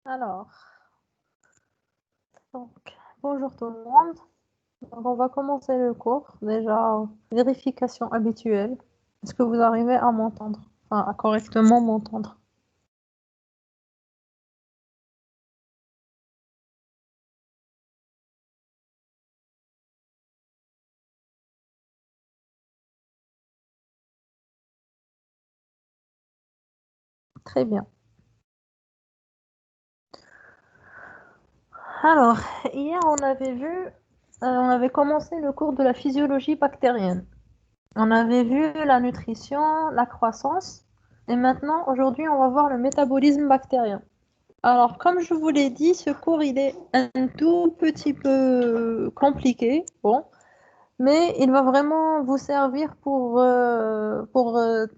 Alors, donc, bonjour tout le monde. Donc, on va commencer le cours. Déjà, vérification habituelle. Est-ce que vous arrivez à m'entendre? Enfin, à correctement m'entendre? Très bien. Alors, hier, on avait commencé le cours de la physiologie bactérienne. On avait vu la nutrition, la croissance. Et maintenant, aujourd'hui, on va voir le métabolisme bactérien. Alors, comme je vous l'ai dit, ce cours, il est un tout petit peu compliqué. Bon. Mais il va vraiment vous servir pour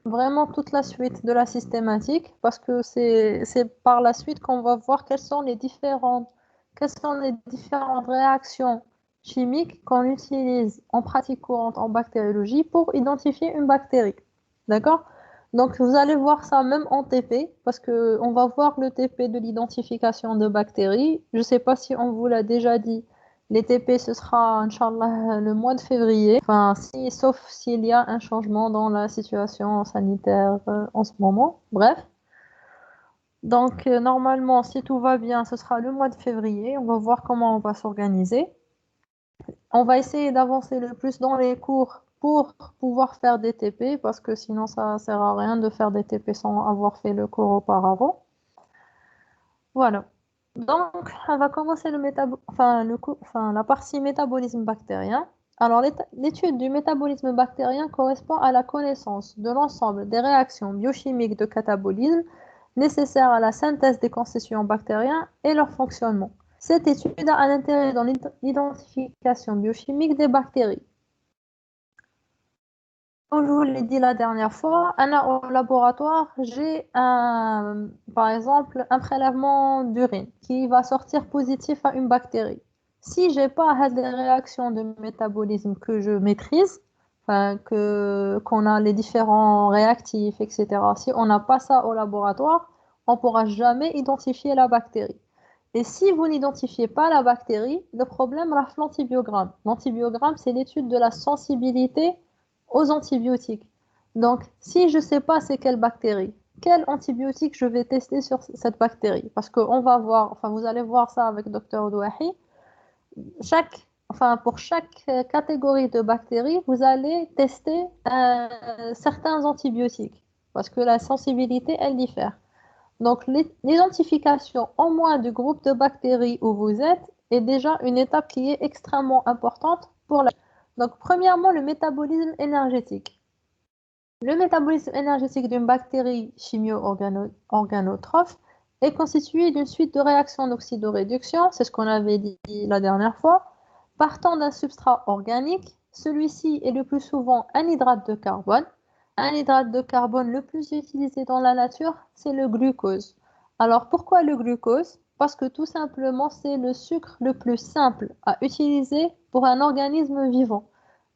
vraiment toute la suite de la systématique, parce que c'est par la suite qu'on va voir quelles sont les différentes réactions chimiques qu'on utilise en pratique courante en bactériologie pour identifier une bactérie. D'accord? Donc vous allez voir ça même en TP, parce que on va voir le TP de l'identification de bactéries. Je ne sais pas si on vous l'a déjà dit. Les TP, ce sera, Inch'Allah, le mois de février. Enfin, sauf s'il y a un changement dans la situation sanitaire en ce moment. Bref. Donc, normalement, si tout va bien, ce sera le mois de février. On va voir comment on va s'organiser. On va essayer d'avancer le plus dans les cours pour pouvoir faire des TP, parce que sinon, ça ne sert à rien de faire des TP sans avoir fait le cours auparavant. Voilà. Donc, on va commencer la partie métabolisme bactérien. Alors, l'étude du métabolisme bactérien correspond à la connaissance de l'ensemble des réactions biochimiques de catabolisme nécessaires à la synthèse des constituants bactériens et leur fonctionnement. Cette étude a un intérêt dans l'identification biochimique des bactéries. Comme je vous l'ai dit la dernière fois, au laboratoire, par exemple, un prélèvement d'urine qui va sortir positif à une bactérie. Si j'ai pas des réactions de métabolisme que je maîtrise, qu'on a les différents réactifs, etc., si on n'a pas ça au laboratoire, on ne pourra jamais identifier la bactérie. Et si vous n'identifiez pas la bactérie, le problème reste l'antibiogramme. L'antibiogramme, c'est l'étude de la sensibilité aux antibiotiques. Donc, si je ne sais pas c'est quelle bactérie, quel antibiotique je vais tester sur cette bactérie, parce qu'on va voir, enfin vous allez voir ça avec Dr Douahi, pour chaque catégorie de bactéries, vous allez tester certains antibiotiques, parce que la sensibilité, elle diffère. Donc, l'identification au moins du groupe de bactéries où vous êtes est déjà une étape qui est extrêmement importante pour la. Donc, premièrement, le métabolisme énergétique. Le métabolisme énergétique d'une bactérie chimio-organotrophe est constitué d'une suite de réactions d'oxydoréduction, c'est ce qu'on avait dit la dernière fois, partant d'un substrat organique. Celui-ci est le plus souvent un hydrate de carbone. Un hydrate de carbone le plus utilisé dans la nature, c'est le glucose. Alors pourquoi le glucose? Parce que tout simplement, c'est le sucre le plus simple à utiliser pour un organisme vivant.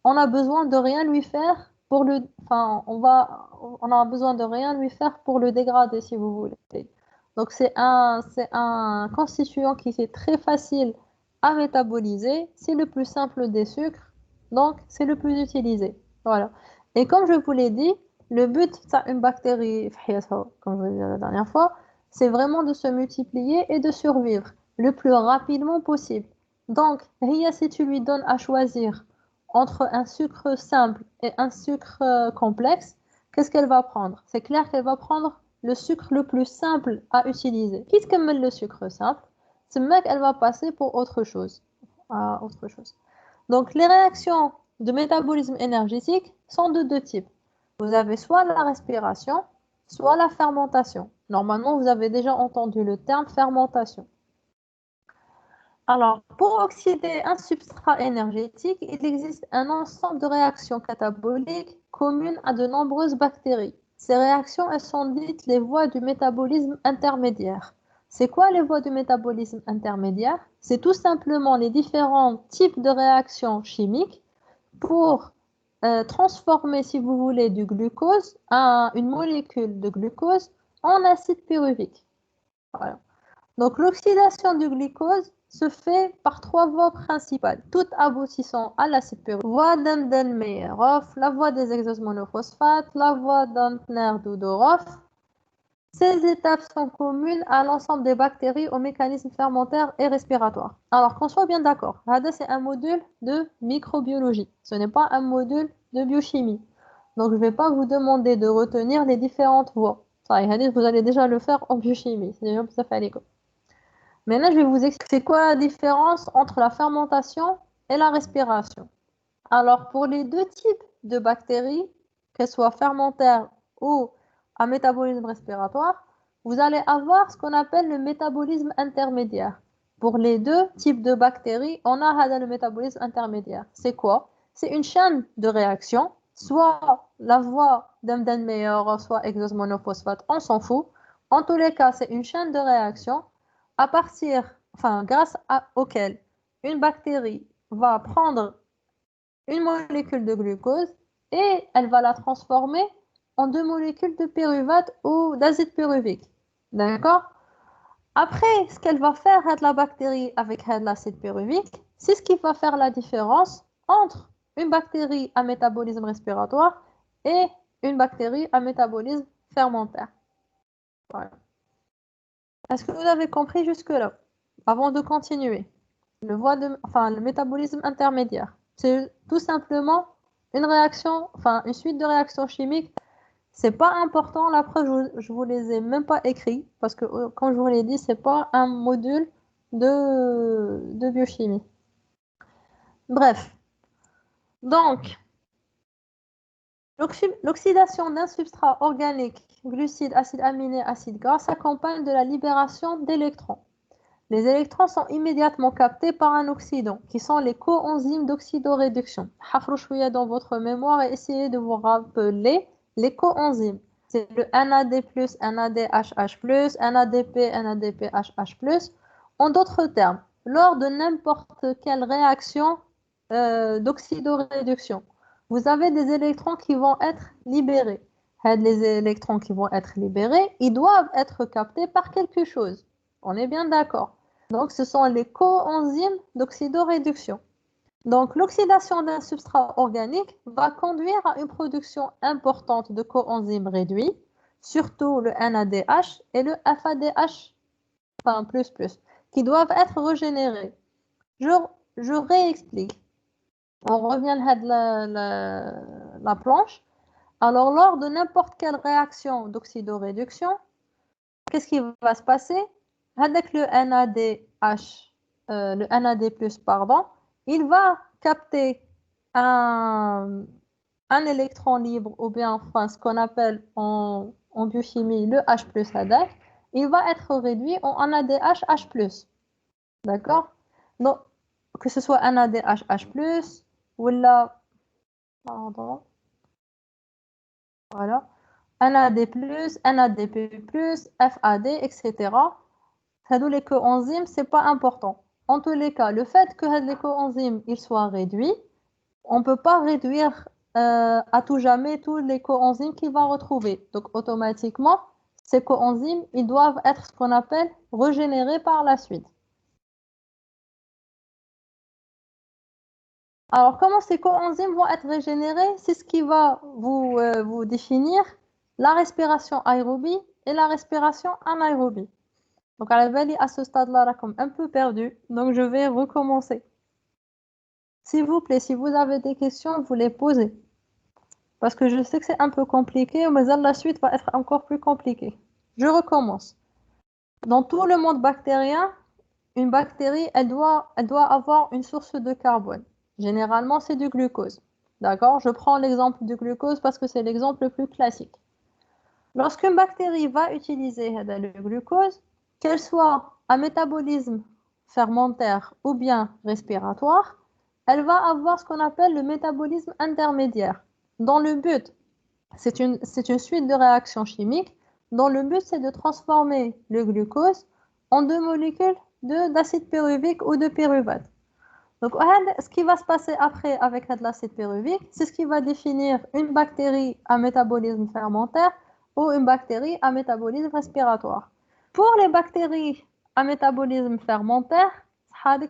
On a besoin de rien lui faire pour le, enfin, on a besoin de rien lui faire pour le dégrader, si vous voulez. Donc c'est un constituant qui est très facile à métaboliser. C'est le plus simple des sucres, donc c'est le plus utilisé. Voilà. Et comme je vous l'ai dit, le but d'une bactérie, comme je l'ai dit la dernière fois, c'est vraiment de se multiplier et de survivre le plus rapidement possible. Donc, si tu lui donnes à choisir entre un sucre simple et un sucre complexe, qu'est-ce qu'elle va prendre? C'est clair qu'elle va prendre le sucre le plus simple à utiliser. Quitte qu'elle met le sucre simple, ce mec, elle va passer pour autre chose. Autre chose. Donc, les réactions de métabolisme énergétique sont de deux types. Vous avez soit la respiration, soit la fermentation. Normalement, vous avez déjà entendu le terme fermentation. Alors, pour oxyder un substrat énergétique, il existe un ensemble de réactions cataboliques communes à de nombreuses bactéries. Ces réactions, elles sont dites les voies du métabolisme intermédiaire. C'est quoi les voies du métabolisme intermédiaire? C'est tout simplement les différents types de réactions chimiques pour transformer, si vous voulez, du glucose, une molécule de glucose, en acide pyruvique. Voilà. Donc, l'oxydation du glucose se fait par trois voies principales, toutes aboutissant à l'acide pyruvique. Voie d'Emden-Meyerhof, la voie des exosmonophosphates, la voie d'Antner-Doudoroff. Ces étapes sont communes à l'ensemble des bactéries aux mécanismes fermentaires et respiratoires. Alors, qu'on soit bien d'accord, HADA, c'est un module de microbiologie. Ce n'est pas un module de biochimie. Donc, je ne vais pas vous demander de retenir les différentes voies. Ça, vous allez déjà le faire en biochimie. C'est déjà ça fait à l'école. Maintenant, je vais vous expliquer c'est quoi la différence entre la fermentation et la respiration. Alors, pour les deux types de bactéries, qu'elles soient fermentaires ou à métabolisme respiratoire, vous allez avoir ce qu'on appelle le métabolisme intermédiaire. Pour les deux types de bactéries, on a le métabolisme intermédiaire. C'est quoi? C'est une chaîne de réaction, soit la voie d'Emden-Meyer, soit exosmonophosphate, on s'en fout. En tous les cas, c'est une chaîne de réaction grâce auquel une bactérie va prendre une molécule de glucose et elle va la transformer en deux molécules de pyruvate ou d'acide pyruvique. D'accord? Après, ce qu'elle va faire, la bactérie avec l'acide pyruvique, c'est ce qui va faire la différence entre une bactérie à métabolisme respiratoire et une bactérie à métabolisme fermentaire. Voilà. Est-ce que vous avez compris jusque-là? Avant de continuer, le métabolisme intermédiaire, c'est tout simplement une réaction, une suite de réactions chimiques. C'est pas important, la preuve, je vous les ai même pas écrits, parce que, comme je vous l'ai dit, c'est pas un module de biochimie. Bref, donc, l'oxydation d'un substrat organique, glucides, acides aminés, acides gras, s'accompagne de la libération d'électrons. Les électrons sont immédiatement captés par un oxydant, qui sont les coenzymes d'oxydoréduction. Hafrou chouïa dans votre mémoire et essayez de vous rappeler les coenzymes. C'est le NAD+, NADHH+, NADP, NADPHH+. En d'autres termes, lors de n'importe quelle réaction d'oxydoréduction, vous avez des électrons qui vont être libérés. Les électrons qui vont être libérés, ils doivent être captés par quelque chose. On est bien d'accord. Donc, ce sont les coenzymes d'oxydoréduction. Donc, l'oxydation d'un substrat organique va conduire à une production importante de coenzymes réduits, surtout le NADH et le FADH, qui doivent être régénérés. Je réexplique. On revient à la planche. Alors, lors de n'importe quelle réaction d'oxydoréduction, qu'est-ce qui va se passer? Avec le NADH, le NAD+, pardon, il va capter un électron libre, ou bien ce qu'on appelle en biochimie le H+ ADH, il va être réduit en NADH H+. D'accord? Donc, que ce soit NADH H+, ou là, pardon, voilà, NAD+, NADP+, FAD, etc. Les coenzymes, c'est pas important. En tous les cas, le fait que les coenzymes ils soient réduits, on ne peut pas réduire à tout jamais tous les coenzymes qu'il va retrouver. Donc, automatiquement, ces coenzymes, ils doivent être ce qu'on appelle régénérés par la suite. Alors, comment ces coenzymes vont être régénérés? C'est ce qui va vous définir la respiration aérobie et la respiration anaérobie. Donc, à ce stade-là, là, comme un peu perdu. Donc, je vais recommencer. S'il vous plaît, si vous avez des questions, vous les posez. Parce que je sais que c'est un peu compliqué, mais la suite va être encore plus compliquée. Je recommence. Dans tout le monde bactérien, une bactérie, elle doit avoir une source de carbone. Généralement, c'est du glucose. D'accord? Je prends l'exemple du glucose parce que c'est l'exemple le plus classique. Lorsqu'une bactérie va utiliser le glucose, qu'elle soit à métabolisme fermentaire ou bien respiratoire, elle va avoir ce qu'on appelle le métabolisme intermédiaire. Dans le but, c'est une suite de réactions chimiques dont le but c'est de transformer le glucose en deux molécules d'acide pyruvique ou de pyruvate. Donc, ce qui va se passer après avec l'acide pyruvique, c'est ce qui va définir une bactérie à métabolisme fermentaire ou une bactérie à métabolisme respiratoire. Pour les bactéries à métabolisme fermentaire,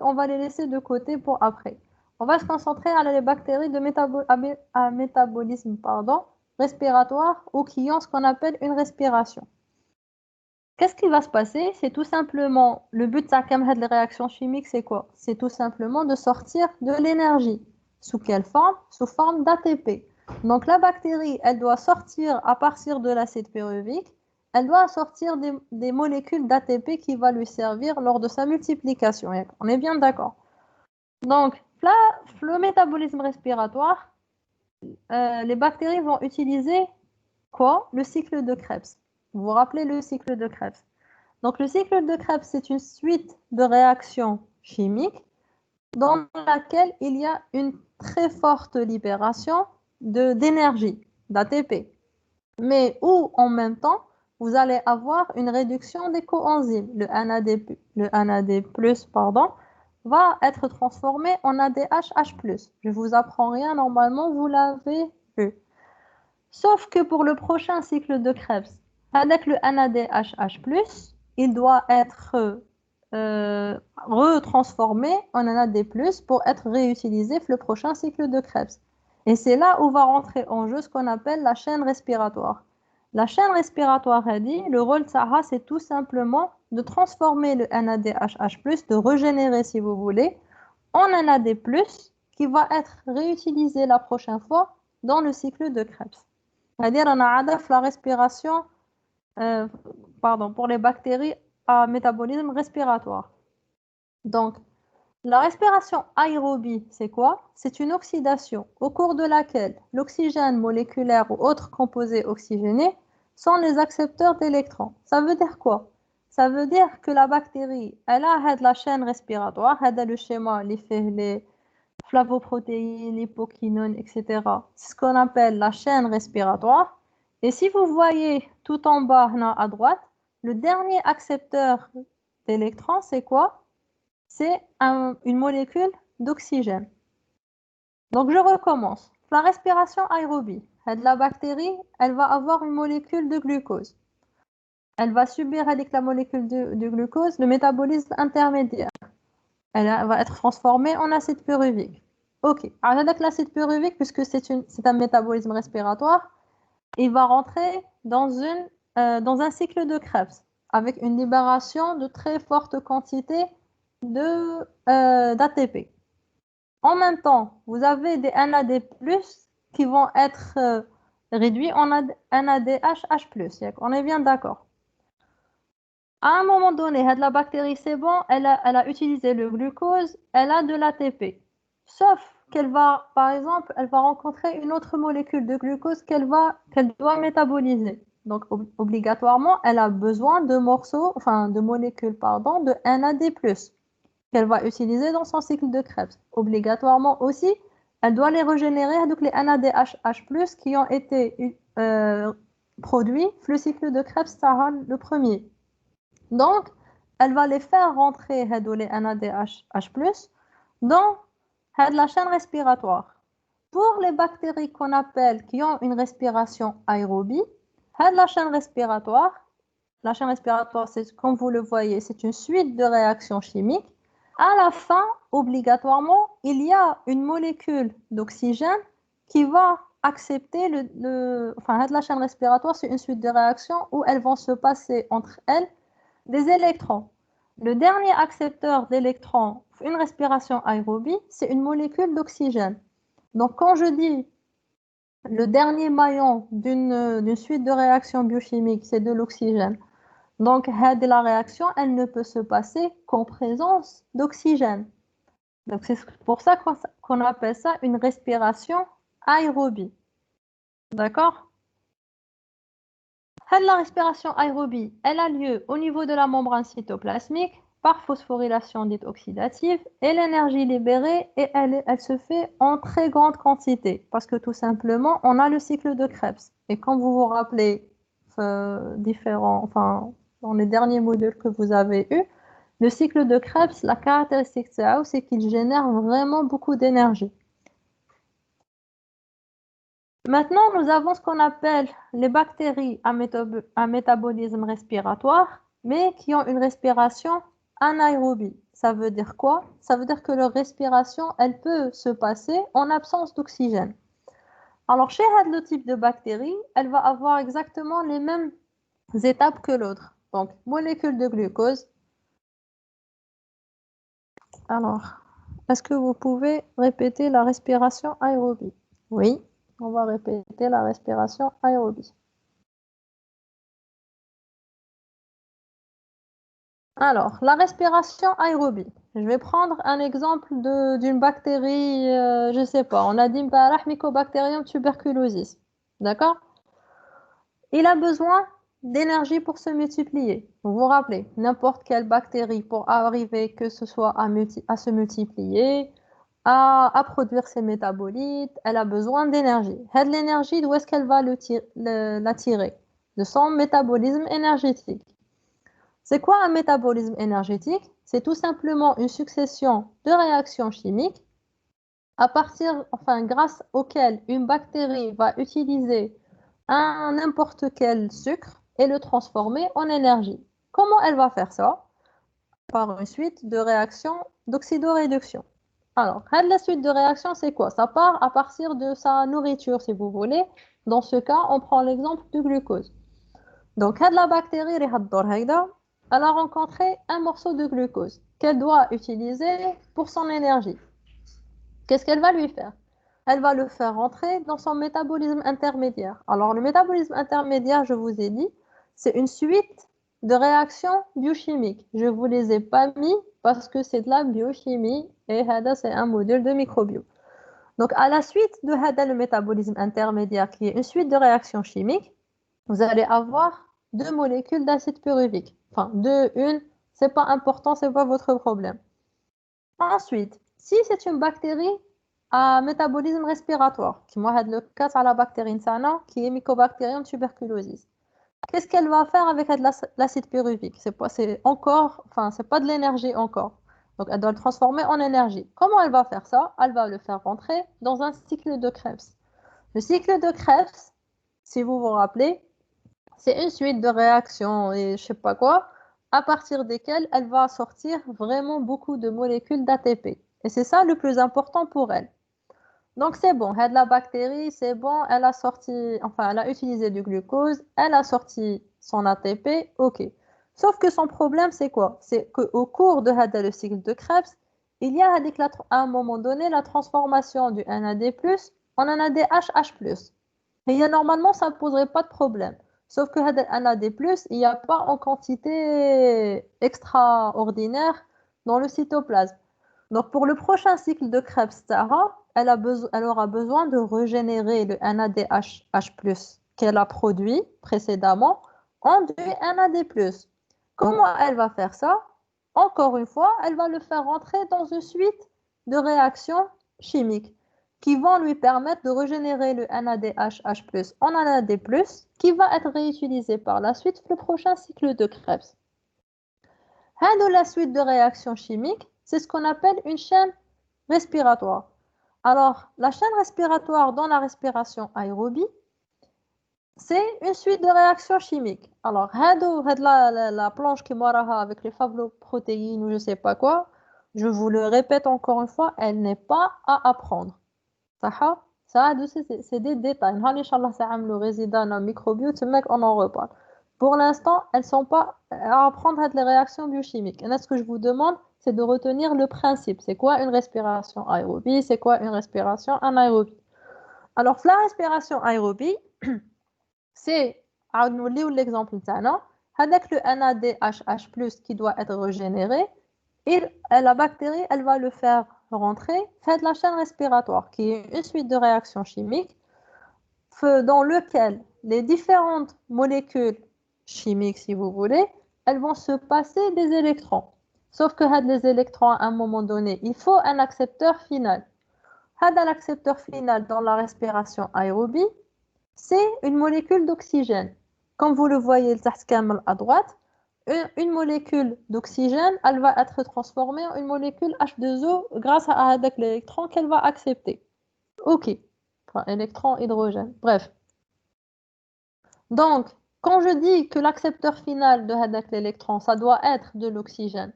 on va les laisser de côté pour après. On va se concentrer sur les bactéries à métabolisme respiratoire ou qui ont ce qu'on appelle une respiration. Qu'est-ce qui va se passer? C'est tout simplement, le but de la réaction chimique, c'est quoi? C'est tout simplement de sortir de l'énergie. Sous quelle forme? Sous forme d'ATP. Donc la bactérie, elle doit sortir à partir de l'acide pyruvique, elle doit sortir des molécules d'ATP qui va lui servir lors de sa multiplication. On est bien d'accord. Donc, là, le métabolisme respiratoire, les bactéries vont utiliser quoi? Le cycle de Krebs. Vous vous rappelez le cycle de Krebs? Donc, le cycle de Krebs, c'est une suite de réactions chimiques dans laquelle il y a une très forte libération d'énergie, d'ATP. Mais où, en même temps, vous allez avoir une réduction des coenzymes. Le NAD+, va être transformé en ADH-H+. Je ne vous apprends rien, normalement, vous l'avez vu. Sauf que pour le prochain cycle de Krebs, avec le NADH+, il doit être retransformé en NAD+, pour être réutilisé pour le prochain cycle de Krebs. Et c'est là où va rentrer en jeu ce qu'on appelle la chaîne respiratoire. La chaîne respiratoire, elle dit, le rôle de Saha, c'est tout simplement de transformer le NADH+, de régénérer si vous voulez, en NAD+, qui va être réutilisé la prochaine fois dans le cycle de Krebs. C'est-à-dire, on a la respiration, pour les bactéries à métabolisme respiratoire. Donc, la respiration aérobie, c'est quoi? C'est une oxydation au cours de laquelle l'oxygène moléculaire ou autres composés oxygénés sont les accepteurs d'électrons. Ça veut dire quoi? Ça veut dire que la bactérie, elle a la chaîne respiratoire, elle a le schéma, les flavoprotéines, lipoquinones, etc. C'est ce qu'on appelle la chaîne respiratoire. Et si vous voyez tout en bas à droite, le dernier accepteur d'électrons, c'est quoi? C'est une molécule d'oxygène. Donc je recommence. La respiration aérobie, la bactérie, elle va avoir une molécule de glucose. Elle va subir avec la molécule de glucose le métabolisme intermédiaire. Elle va être transformée en acide pyruvique. Ok, avec l'acide pyruvique, puisque c'est un métabolisme respiratoire, il va rentrer dans un cycle de Krebs avec une libération de très forte quantité d'ATP. En même temps, vous avez des NAD+, qui vont être réduits en NADH+. On est bien d'accord. À un moment donné, la bactérie, c'est bon, elle a utilisé le glucose, elle a de l'ATP. Sauf qu'elle va, par exemple, elle va rencontrer une autre molécule de glucose qu'elle doit métaboliser. Donc, obligatoirement, elle a besoin de molécules, de NAD+, qu'elle va utiliser dans son cycle de Krebs. Obligatoirement aussi, elle doit les régénérer, donc les NADH+, qui ont été produits, le cycle de Krebs sera le premier. Donc, elle va les faire rentrer les NADH+, dans la chaîne respiratoire. Pour les bactéries qui ont une respiration aérobie, la chaîne respiratoire, c'est, comme vous le voyez, c'est une suite de réactions chimiques. À la fin, obligatoirement, il y a une molécule d'oxygène qui va accepter la chaîne respiratoire, c'est une suite de réactions où elles vont se passer entre elles des électrons. Le dernier accepteur d'électrons, une respiration aérobie, c'est une molécule d'oxygène. Donc, quand je dis le dernier maillon d'une suite de réactions biochimiques, c'est de l'oxygène. Donc, la réaction, elle ne peut se passer qu'en présence d'oxygène. Donc, c'est pour ça qu'on appelle ça une respiration aérobie. D'accord? La respiration aérobie, elle a lieu au niveau de la membrane cytoplasmique par phosphorylation dite oxydative et l'énergie libérée, elle se fait en très grande quantité parce que tout simplement, on a le cycle de Krebs. Et quand vous vous rappelez dans les derniers modules que vous avez eus, le cycle de Krebs, la caractéristique c'est qu'il génère vraiment beaucoup d'énergie. Maintenant, nous avons ce qu'on appelle les bactéries à métabolisme respiratoire, mais qui ont une respiration anaérobie. Ça veut dire quoi? Ça veut dire que leur respiration, elle peut se passer en absence d'oxygène. Alors, chez le type de bactérie, elle va avoir exactement les mêmes étapes que l'autre. Donc, molécule de glucose. Alors, est-ce que vous pouvez répéter la respiration aérobie? Oui, on va répéter la respiration aérobie. Alors, la respiration aérobie. Je vais prendre un exemple d'une bactérie, je ne sais pas, on a dit Mycobacterium tuberculosis. D'accord? Il a besoin d'énergie pour se multiplier. Vous vous rappelez, n'importe quelle bactérie pour arriver que ce soit à se multiplier, à produire ses métabolites, elle a besoin d'énergie. L'énergie, d'où est-ce qu'elle va la tirer? De son métabolisme énergétique. C'est quoi un métabolisme énergétique? C'est tout simplement une succession de réactions chimiques grâce auxquelles une bactérie va utiliser n'importe quel sucre et le transformer en énergie. Comment elle va faire ça? Par une suite de réactions d'oxydoréduction. Alors, la suite de réactions, c'est quoi? Ça part à partir de sa nourriture, si vous voulez. Dans ce cas, on prend l'exemple du glucose. Donc, la bactérie, elle a rencontré un morceau de glucose qu'elle doit utiliser pour son énergie. Qu'est-ce qu'elle va lui faire? Elle va le faire rentrer dans son métabolisme intermédiaire. Alors, le métabolisme intermédiaire, je vous ai dit, c'est une suite de réactions biochimiques. Je ne vous les ai pas mis parce que c'est de la biochimie et c'est un module de microbio. Donc, à la suite de le métabolisme intermédiaire, qui est une suite de réactions chimiques, vous allez avoir deux molécules d'acide pyruvique. Enfin, deux, une, c'est pas important, c'est pas votre problème. Ensuite, si c'est une bactérie à métabolisme respiratoire, qui moi le cas à la bactérie sana, qui est Mycobacterium tuberculosis, qu'est-ce qu'elle va faire avec l'acide pyruvique? C'est pas de l'énergie encore. Donc elle doit le transformer en énergie. Comment elle va faire ça? Elle va le faire rentrer dans un cycle de Krebs. Le cycle de Krebs, si vous vous rappelez, c'est une suite de réactions et je sais pas quoi, à partir desquelles elle va sortir vraiment beaucoup de molécules d'ATP. Et c'est ça le plus important pour elle. Donc c'est bon, elle a la bactérie, c'est bon, elle a utilisé du glucose, elle a sorti son ATP, ok. Sauf que son problème, c'est quoi? C'est qu'au cours de le cycle de Krebs, il y a à un moment donné la transformation du NAD+ en NADH+. Et normalement, ça ne poserait pas de problème. Sauf que NAD+, il n'y a pas en quantité extraordinaire dans le cytoplasme. Donc, pour le prochain cycle de Krebs-Tsara, elle aura besoin de régénérer le NADH+ qu'elle a produit précédemment en du NAD+. Comment elle va faire ça? Encore une fois, elle va le faire rentrer dans une suite de réactions chimiques qui vont lui permettre de régénérer le NADH+ en NAD+, qui va être réutilisé par la suite pour le prochain cycle de Krebs. La suite de réactions chimiques, c'est ce qu'on appelle une chaîne respiratoire. Alors, la chaîne respiratoire dans la respiration aérobie, c'est une suite de réactions chimiques. Alors, la planche qui m'aura avec les favloprotéines ou je ne sais pas quoi, je vous le répète encore une fois, elle n'est pas à apprendre. Ça, c'est des détails. Inch'Allah, ça a le résident dans le microbio, on en reparle. Pour l'instant, elles ne sont pas à apprendre les réactions biochimiques. Et là, ce que je vous demande, c'est de retenir le principe. C'est quoi une respiration aérobie? C'est quoi une respiration anaérobie? Alors, la respiration aérobie, c'est, nous lire l'exemple avec le NADH+ qui doit être régénéré, et la bactérie, elle va le faire rentrer, fait de la chaîne respiratoire, qui est une suite de réactions chimiques dans lequel les différentes molécules chimiques, si vous voulez, elles vont se passer des électrons. Sauf que les électrons, à un moment donné, il faut un accepteur final. L'accepteur final dans la respiration aérobie, c'est une molécule d'oxygène. Comme vous le voyez à droite, une molécule d'oxygène, elle va être transformée en une molécule H2O grâce à l'électron qu'elle va accepter. Ok. Enfin, électron, hydrogène. Bref. Donc, quand je dis que l'accepteur final de l'électron, ça doit être de l'oxygène,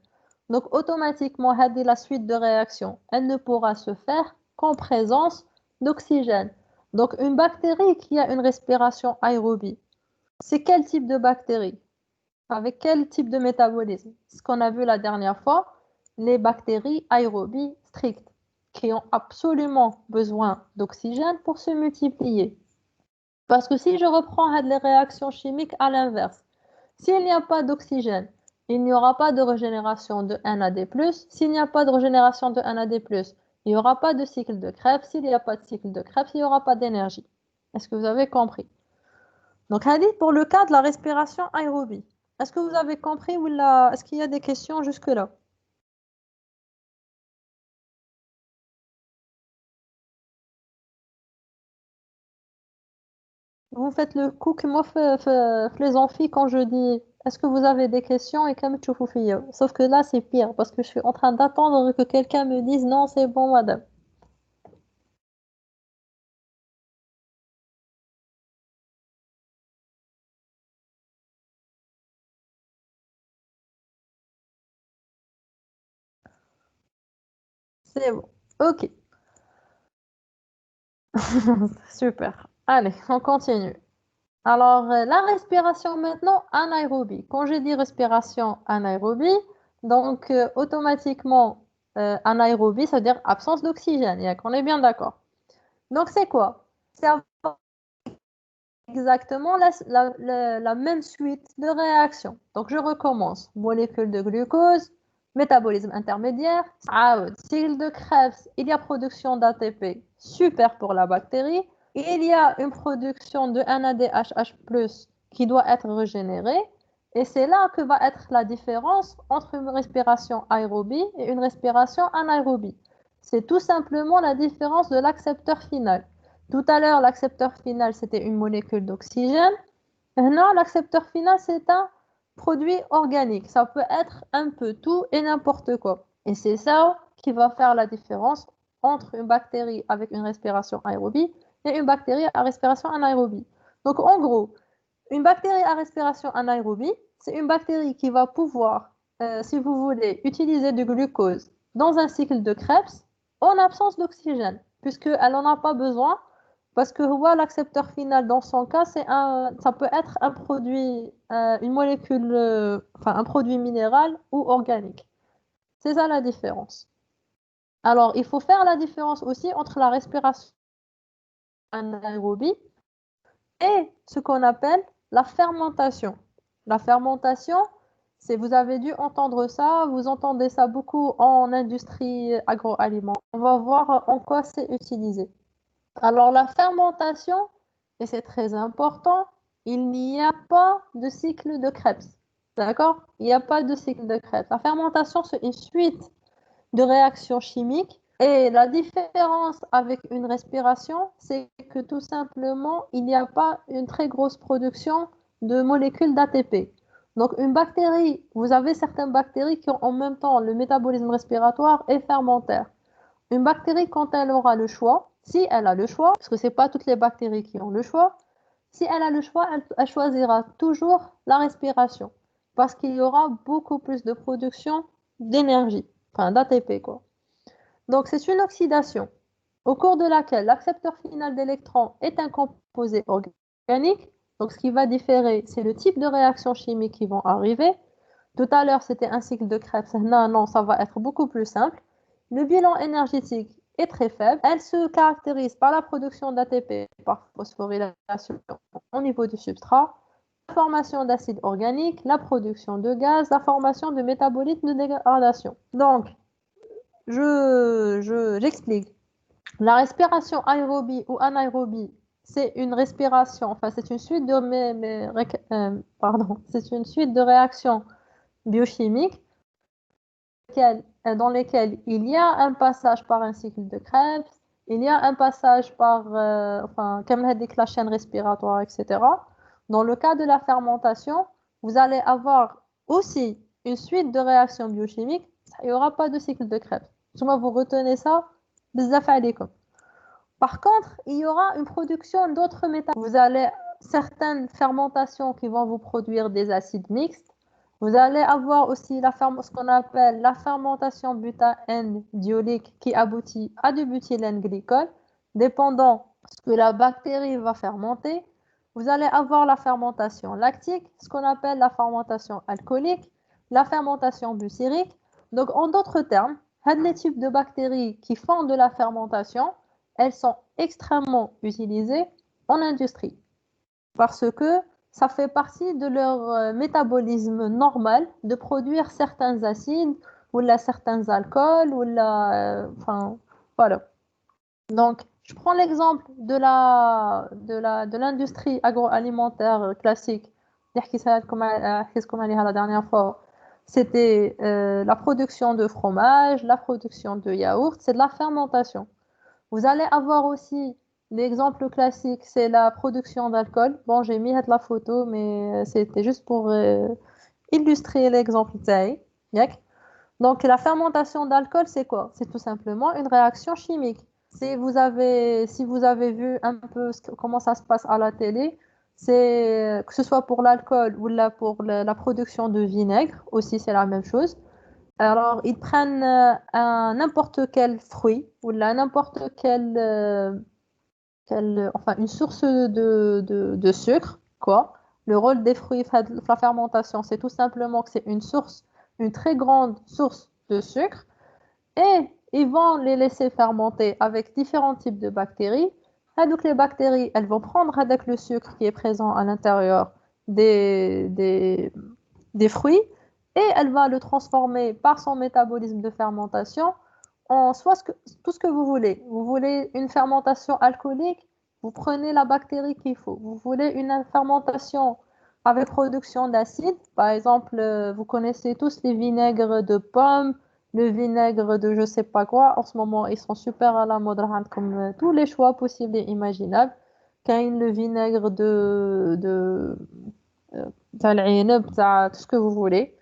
Donc, automatiquement, la suite de réactions, elle ne pourra se faire qu'en présence d'oxygène. Donc, une bactérie qui a une respiration aérobie, c'est quel type de bactérie? Avec quel type de métabolisme? Ce qu'on a vu la dernière fois, les bactéries aérobies strictes, qui ont absolument besoin d'oxygène pour se multiplier. Parce que si je reprends les réactions chimiques à l'inverse, s'il n'y a pas d'oxygène, il n'y aura pas de régénération de NAD+. S'il n'y a pas de régénération de NAD+, il n'y aura pas de cycle de Krebs. S'il n'y a pas de cycle de Krebs, il n'y aura pas d'énergie. Est-ce que vous avez compris? Donc, Hadith, pour le cas de la respiration aérobie, est-ce que vous avez compris ou est-ce qu'il y a des questions jusque-là? Vous faites le coup que moi fais les amphis quand je dis est-ce que vous avez des questions et comme tu fais. Sauf que là, c'est pire parce que je suis en train d'attendre que quelqu'un me dise non, c'est bon, madame. C'est bon. Ok, super. Allez, on continue. Alors, la respiration maintenant anaérobie. Quand je dis respiration anaérobie, donc automatiquement, anaérobie, ça veut dire absence d'oxygène. On est bien d'accord. Donc, c'est quoi? C'est exactement la même suite de réactions. Donc, je recommence. Molécule de glucose, métabolisme intermédiaire, cycle de Krebs, il y a production d'ATP, super pour la bactérie. Il y a une production de NADHH+, qui doit être régénérée. Et c'est là que va être la différence entre une respiration aérobie et une respiration anaérobie. C'est tout simplement la différence de l'accepteur final. Tout à l'heure, l'accepteur final, c'était une molécule d'oxygène. Maintenant, l'accepteur final, c'est un produit organique. Ça peut être un peu tout et n'importe quoi. Et c'est ça qui va faire la différence entre une bactérie avec une respiration aérobie et une bactérie à respiration anaérobie. Donc, en gros, une bactérie à respiration anaérobie, c'est une bactérie qui va pouvoir, si vous voulez, utiliser du glucose dans un cycle de Krebs en absence d'oxygène, puisqu'elle n'en a pas besoin, parce que l'accepteur final dans son cas, ça peut être un produit, une molécule, enfin un produit minéral ou organique. C'est ça la différence. Alors, il faut faire la différence aussi entre la respiration anaérobie et ce qu'on appelle la fermentation. La fermentation, vous avez dû entendre ça, vous entendez ça beaucoup en industrie agroalimentaire. On va voir en quoi c'est utilisé. Alors la fermentation, et c'est très important, il n'y a pas de cycle de Krebs. D'accord? Il n'y a pas de cycle de Krebs. La fermentation, c'est une suite de réactions chimiques. Et la différence avec une respiration, c'est que tout simplement, il n'y a pas une très grosse production de molécules d'ATP. Donc, une bactérie, vous avez certaines bactéries qui ont en même temps le métabolisme respiratoire et fermentaire. Une bactérie, quand elle aura le choix, si elle a le choix, parce que ce n'est pas toutes les bactéries qui ont le choix, si elle a le choix, elle choisira toujours la respiration, parce qu'il y aura beaucoup plus de production d'énergie, enfin d'ATP quoi. Donc, c'est une oxydation au cours de laquelle l'accepteur final d'électrons est un composé organique. Donc, ce qui va différer, c'est le type de réactions chimiques qui vont arriver. Tout à l'heure, c'était un cycle de Krebs. Non, non, ça va être beaucoup plus simple. Le bilan énergétique est très faible. Elle se caractérise par la production d'ATP par phosphorylation au niveau du substrat, la formation d'acides organiques, la production de gaz, la formation de métabolites de dégradation. Donc, j'explique. La respiration aérobie ou anaérobie, c'est une respiration, enfin c'est une suite de c'est une suite de réactions biochimiques dans lesquelles il y a un passage par un cycle de Krebs, il y a un passage par, comme l'a dit la chaîne respiratoire, etc. Dans le cas de la fermentation, vous allez avoir aussi une suite de réactions biochimiques, il n'y aura pas de cycle de Krebs. Moi, vous retenez ça, بزاف عليكم. Par contre, il y aura une production d'autres métabolites. Vous allez certaines fermentations qui vont vous produire des acides mixtes, Vous allez avoir aussi ce qu'on appelle la fermentation bêta-N-diolique qui aboutit à du butylène glycol. Dépendant de ce que la bactérie va fermenter, vous allez avoir la fermentation lactique, ce qu'on appelle la fermentation alcoolique, la fermentation butyrique. Donc, en d'autres termes, les types de bactéries qui font de la fermentation, elles sont extrêmement utilisées en industrie parce que ça fait partie de leur métabolisme normal de produire certains acides ou là, certains alcools ou là, enfin, voilà. Donc, je prends l'exemple de l'industrie agroalimentaire classique. Comme la dernière fois, c'était la production de fromage, la production de yaourt, c'est de la fermentation. Vous allez avoir aussi l'exemple classique, c'est la production d'alcool. Bon, j'ai mis la photo, mais c'était juste pour illustrer l'exemple. Yak. Donc, la fermentation d'alcool, c'est quoi? C'est tout simplement une réaction chimique. Si vous avez vu un peu comment ça se passe à la télé, c'est que ce soit pour l'alcool ou là pour la production de vinaigre, aussi c'est la même chose. Alors, ils prennent n'importe quel fruit ou là, n'importe enfin, une source de sucre, quoi. Le rôle des fruits de la fermentation, c'est tout simplement que c'est une très grande source de sucre, et ils vont les laisser fermenter avec différents types de bactéries. Et donc, les bactéries, elles vont prendre avec le sucre qui est présent à l'intérieur des, des, des fruits, et elle va le transformer par son métabolisme de fermentation en tout ce que vous voulez. Vous voulez une fermentation alcoolique, vous prenez la bactérie qu'il faut. Vous voulez une fermentation avec production d'acide, par exemple, vous connaissez tous les vinaigres de pommes, le vinaigre de je sais pas quoi. En ce moment, ils sont super à la mode, comme tous les choix possibles et imaginables. Quand le vinaigre تاع العنب تاع tout ce que vous voulez.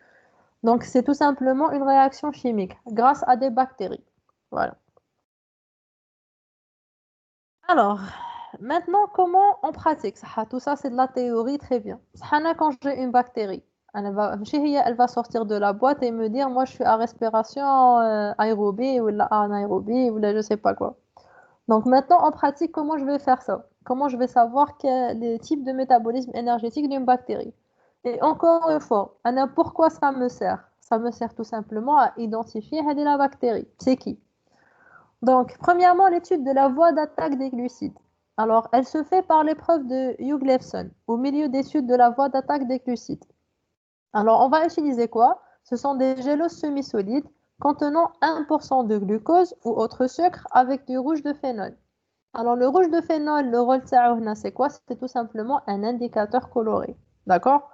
Donc, c'est tout simplement une réaction chimique grâce à des bactéries. Voilà. Alors, maintenant, comment on pratique ça? Tout ça, c'est de la théorie, très bien. Quand j'ai une bactérie, elle va sortir de la boîte et me dire, moi, je suis à respiration aérobie ou anaérobie ou là, je sais pas quoi. Donc, maintenant, en pratique, comment je vais faire ça? Comment je vais savoir les types de métabolisme énergétique d'une bactérie? Et encore une fois, pourquoi ça me sert? Ça me sert tout simplement à identifier la bactérie. C'est qui? Donc, premièrement, l'étude de la voie d'attaque des glucides. Alors, elle se fait par l'épreuve de Hugh-Levson, au milieu d'études de la voie d'attaque des glucides. Alors, on va utiliser quoi? Ce sont des gélos semi-solides contenant 1% de glucose ou autre sucre avec du rouge de phénol. Alors, le rouge de phénol, le rôle de c'est quoi? C'est tout simplement un indicateur coloré. D'accord?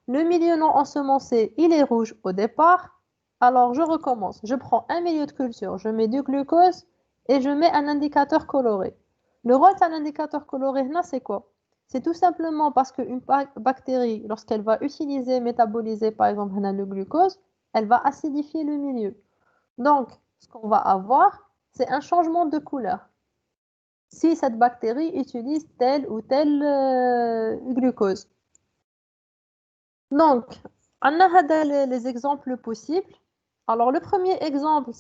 Le milieu non ensemencé, il est rouge au départ. Alors, je recommence. Je prends un milieu de culture, je mets du glucose et je mets un indicateur coloré. Le rôle d'un indicateur coloré, c'est quoi? C'est tout simplement parce qu'une bactérie, lorsqu'elle va utiliser, métaboliser par exemple le glucose, elle va acidifier le milieu. Donc, ce qu'on va avoir, c'est un changement de couleur. Si cette bactérie utilise tel ou tel glucose. Donc, on a les exemples possibles. Alors, le premier exemple,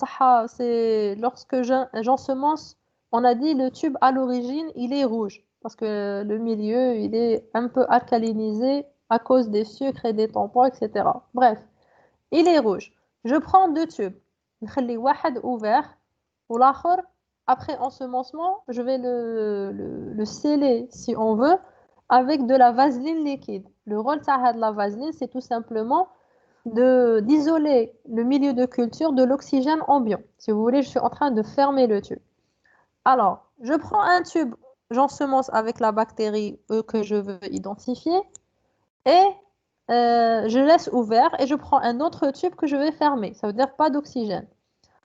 c'est lorsque j'ensemence, on a dit le tube à l'origine, il est rouge parce que le milieu, il est un peu alcalinisé à cause des sucres et des tampons, etc. Bref, il est rouge. Je prends deux tubes. نخلي واحد ouvert ou l'autre, après ensemencement, je vais le sceller, si on veut, avec de la vaseline liquide. Le rôle de la vaseline, c'est tout simplement d'isoler le milieu de culture de l'oxygène ambiant. Si vous voulez, je suis en train de fermer le tube. Alors, je prends un tube, j'ensemence avec la bactérie que je veux identifier et je laisse ouvert et je prends un autre tube que je vais fermer. Ça veut dire pas d'oxygène.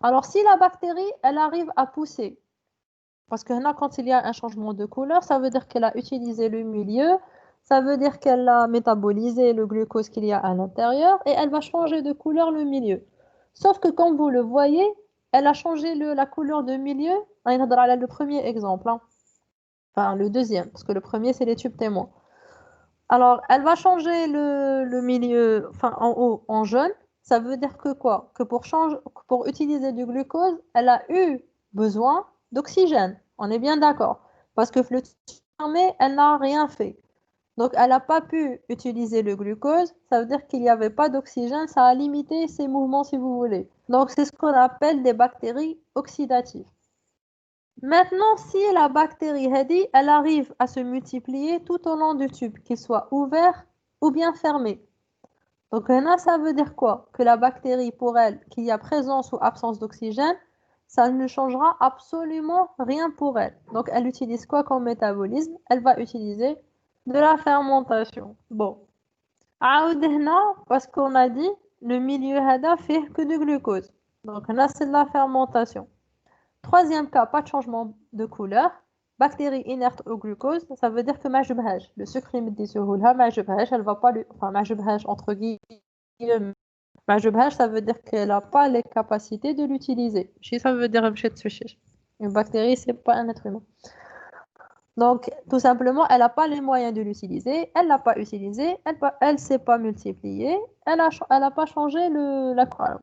Alors, si la bactérie, elle arrive à pousser, parce que là, quand il y a un changement de couleur, ça veut dire qu'elle a utilisé le milieu, ça veut dire qu'elle a métabolisé le glucose qu'il y a à l'intérieur et elle va changer de couleur le milieu. Sauf que comme vous le voyez, elle a changé la couleur de milieu. On va le premier exemple, hein. Enfin, le deuxième, parce que le premier, c'est les tubes témoins. Alors, elle va changer le milieu, enfin en haut, en jaune. Ça veut dire que quoi? Que pour utiliser du glucose, elle a eu besoin d'oxygène. On est bien d'accord. Parce que le fermé, elle n'a rien fait. Donc, elle n'a pas pu utiliser le glucose. Ça veut dire qu'il n'y avait pas d'oxygène. Ça a limité ses mouvements, si vous voulez. Donc, c'est ce qu'on appelle des bactéries oxydatives. Maintenant, si la bactérie Hedi, elle arrive à se multiplier tout au long du tube, qu'il soit ouvert ou bien fermé. Donc là, ça veut dire quoi? Que la bactérie, pour elle, qu'il y a présence ou absence d'oxygène, ça ne changera absolument rien pour elle. Donc elle utilise quoi comme métabolisme? Elle va utiliser de la fermentation. Bon. عاود هنا, parce qu'on a dit, le milieu هذا fait que du glucose. Donc là, c'est de la fermentation. Troisième cas, pas de changement de couleur. Bactérie inerte au glucose, ça veut dire que ما جبهاش. Le sucre اللي مديتيه لها ما جبهاش, elle va pas lui, enfin ما جبهاش entre guillemets. ما جبهاش, ça veut dire qu'elle n'a pas les capacités de l'utiliser. Si ça veut dire مشات تفشش. Une bactérie, c'est pas un être humain. Donc, tout simplement, elle n'a pas les moyens de l'utiliser, elle l'a pas utilisé, elle s'est pas multipliée, elle a pas changé la couleur.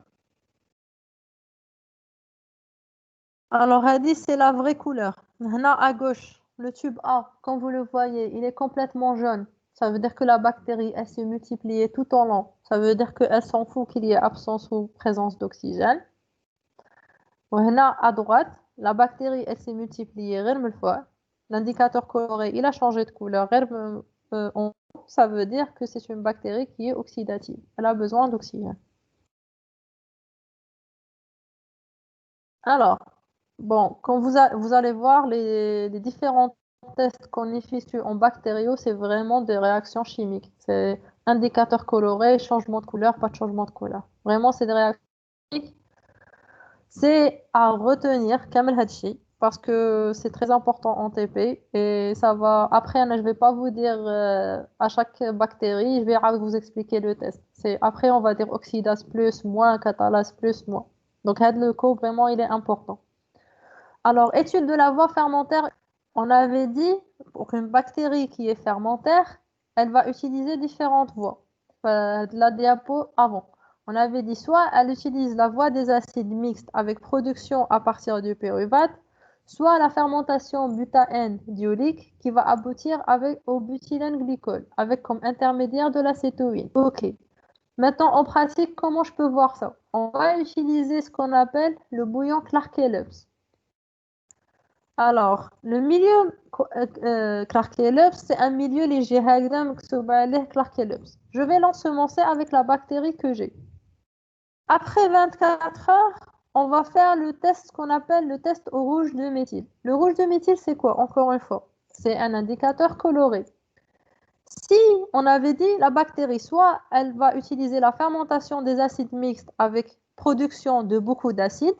Alors, Hadi, c'est la vraie couleur. Là, à gauche, le tube A, comme vous le voyez, il est complètement jaune. Ça veut dire que la bactérie, elle s'est multipliée tout en long. Ça veut dire qu'elle s'en fout qu'il y ait absence ou présence d'oxygène. Là, à droite, la bactérie, elle s'est multipliée غير من fois. L'indicateur coloré, il a changé de couleur. Ça veut dire que c'est une bactérie qui est oxydative. Elle a besoin d'oxygène. Alors, bon, quand vous allez voir les différents tests qu'on effectue en bactériaux, c'est vraiment des réactions chimiques. C'est indicateur coloré, changement de couleur, pas de changement de couleur. Vraiment, c'est des réactions chimiques. C'est à retenir, Kamel Hadchi, parce que c'est très important en TP et ça va. Après, je ne vais pas vous dire à chaque bactérie, je vais vous expliquer le test. Après, on va dire oxydase plus, moins, catalase plus, moins. Donc, le co, vraiment, il est important. Alors, étude de la voie fermentaire, on avait dit, pour une bactérie qui est fermentaire, elle va utiliser différentes voies. De la diapo avant. On avait dit soit elle utilise la voie des acides mixtes avec production à partir du pyruvate, soit la fermentation butane-diolique qui va aboutir au butylène glycol avec comme intermédiaire de l'acétone. Ok. Maintenant, en pratique, comment je peux voir ça? On va utiliser ce qu'on appelle le bouillon Clark-Kellogg. Alors, le milieu Clark-Kellogg, c'est un milieu léger. Je vais l'ensemencer avec la bactérie que j'ai. Après 24 heures, on va faire le test qu'on appelle le test au rouge de méthyle. Le rouge de méthyle, c'est quoi? Encore une fois, c'est un indicateur coloré. Si on avait dit la bactérie, soit elle va utiliser la fermentation des acides mixtes avec production de beaucoup d'acides,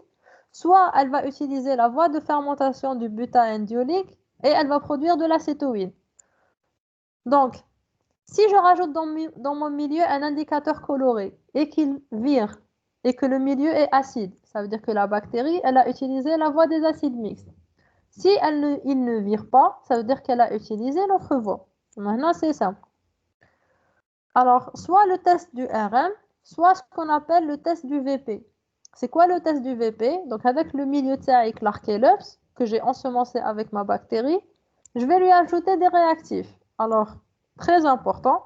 soit elle va utiliser la voie de fermentation du butane-diolique et elle va produire de l'acétone. Donc, si je rajoute dans mon milieu un indicateur coloré et qu'il vire et que le milieu est acide, ça veut dire que la bactérie, elle a utilisé la voie des acides mixtes. Si il ne vire pas, ça veut dire qu'elle a utilisé l'autre voie. Maintenant, c'est simple. Alors, soit le test du RM, soit ce qu'on appelle le test du VP. C'est quoi le test du VP? Donc, avec le milieu théique Larkellops, que j'ai ensemencé avec ma bactérie, je vais lui ajouter des réactifs. Alors, très important,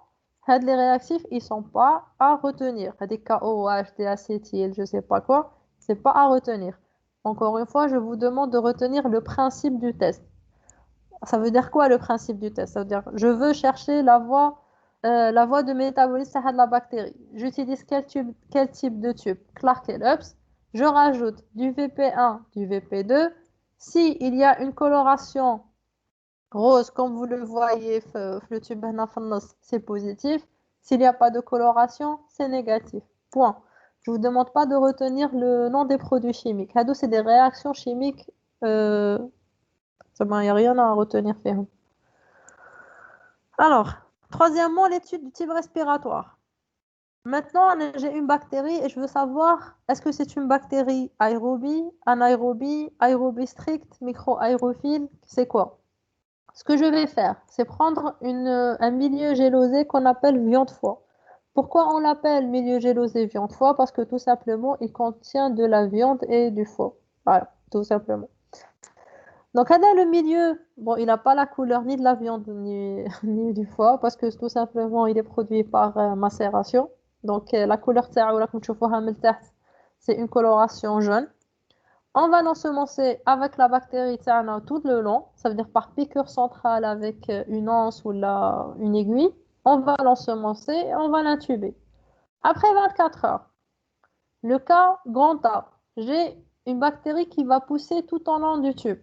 les réactifs, ils ne sont pas à retenir. Des KOH, des acétyl, je ne sais pas quoi, c'est pas à retenir. Encore une fois, je vous demande de retenir le principe du test. Ça veut dire quoi le principe du test? Ça veut dire, je veux chercher la voie de métabolisme de la bactérie. J'utilise quel type de tube? Clark-Kellogg. Je rajoute du VP1, du VP2. Si il y a une coloration rose, comme vous le voyez, le tube c'est positif. S'il n'y a pas de coloration, c'est négatif. Point. Je ne vous demande pas de retenir le nom des produits chimiques. C'est des réactions chimiques. Il n'y a rien à retenir. Alors, troisièmement, l'étude du type respiratoire. Maintenant, j'ai une bactérie et je veux savoir est-ce que c'est une bactérie aérobie, anaérobie, aérobie stricte, micro-aérophile, c'est quoi? ce que je vais faire, c'est prendre un milieu gélosé qu'on appelle viande-foie. Pourquoi on l'appelle milieu gélosé viande-foie? Parce que tout simplement, il contient de la viande et du foie. Voilà, tout simplement. Donc, là, le milieu, bon, il n'a pas la couleur ni de la viande ni du foie parce que tout simplement, il est produit par macération. Donc, la couleur تاعو راكم تشوفوها من تحت, c'est une coloration jaune. On va l'ensemencer avec la bactérie تاعنا tout le long, ça veut dire par piqûre centrale avec une anse ou une aiguille. On va l'ensemencer et on va l'intuber. Après 24 heures, le cas grand A, j'ai une bactérie qui va pousser tout au long du tube.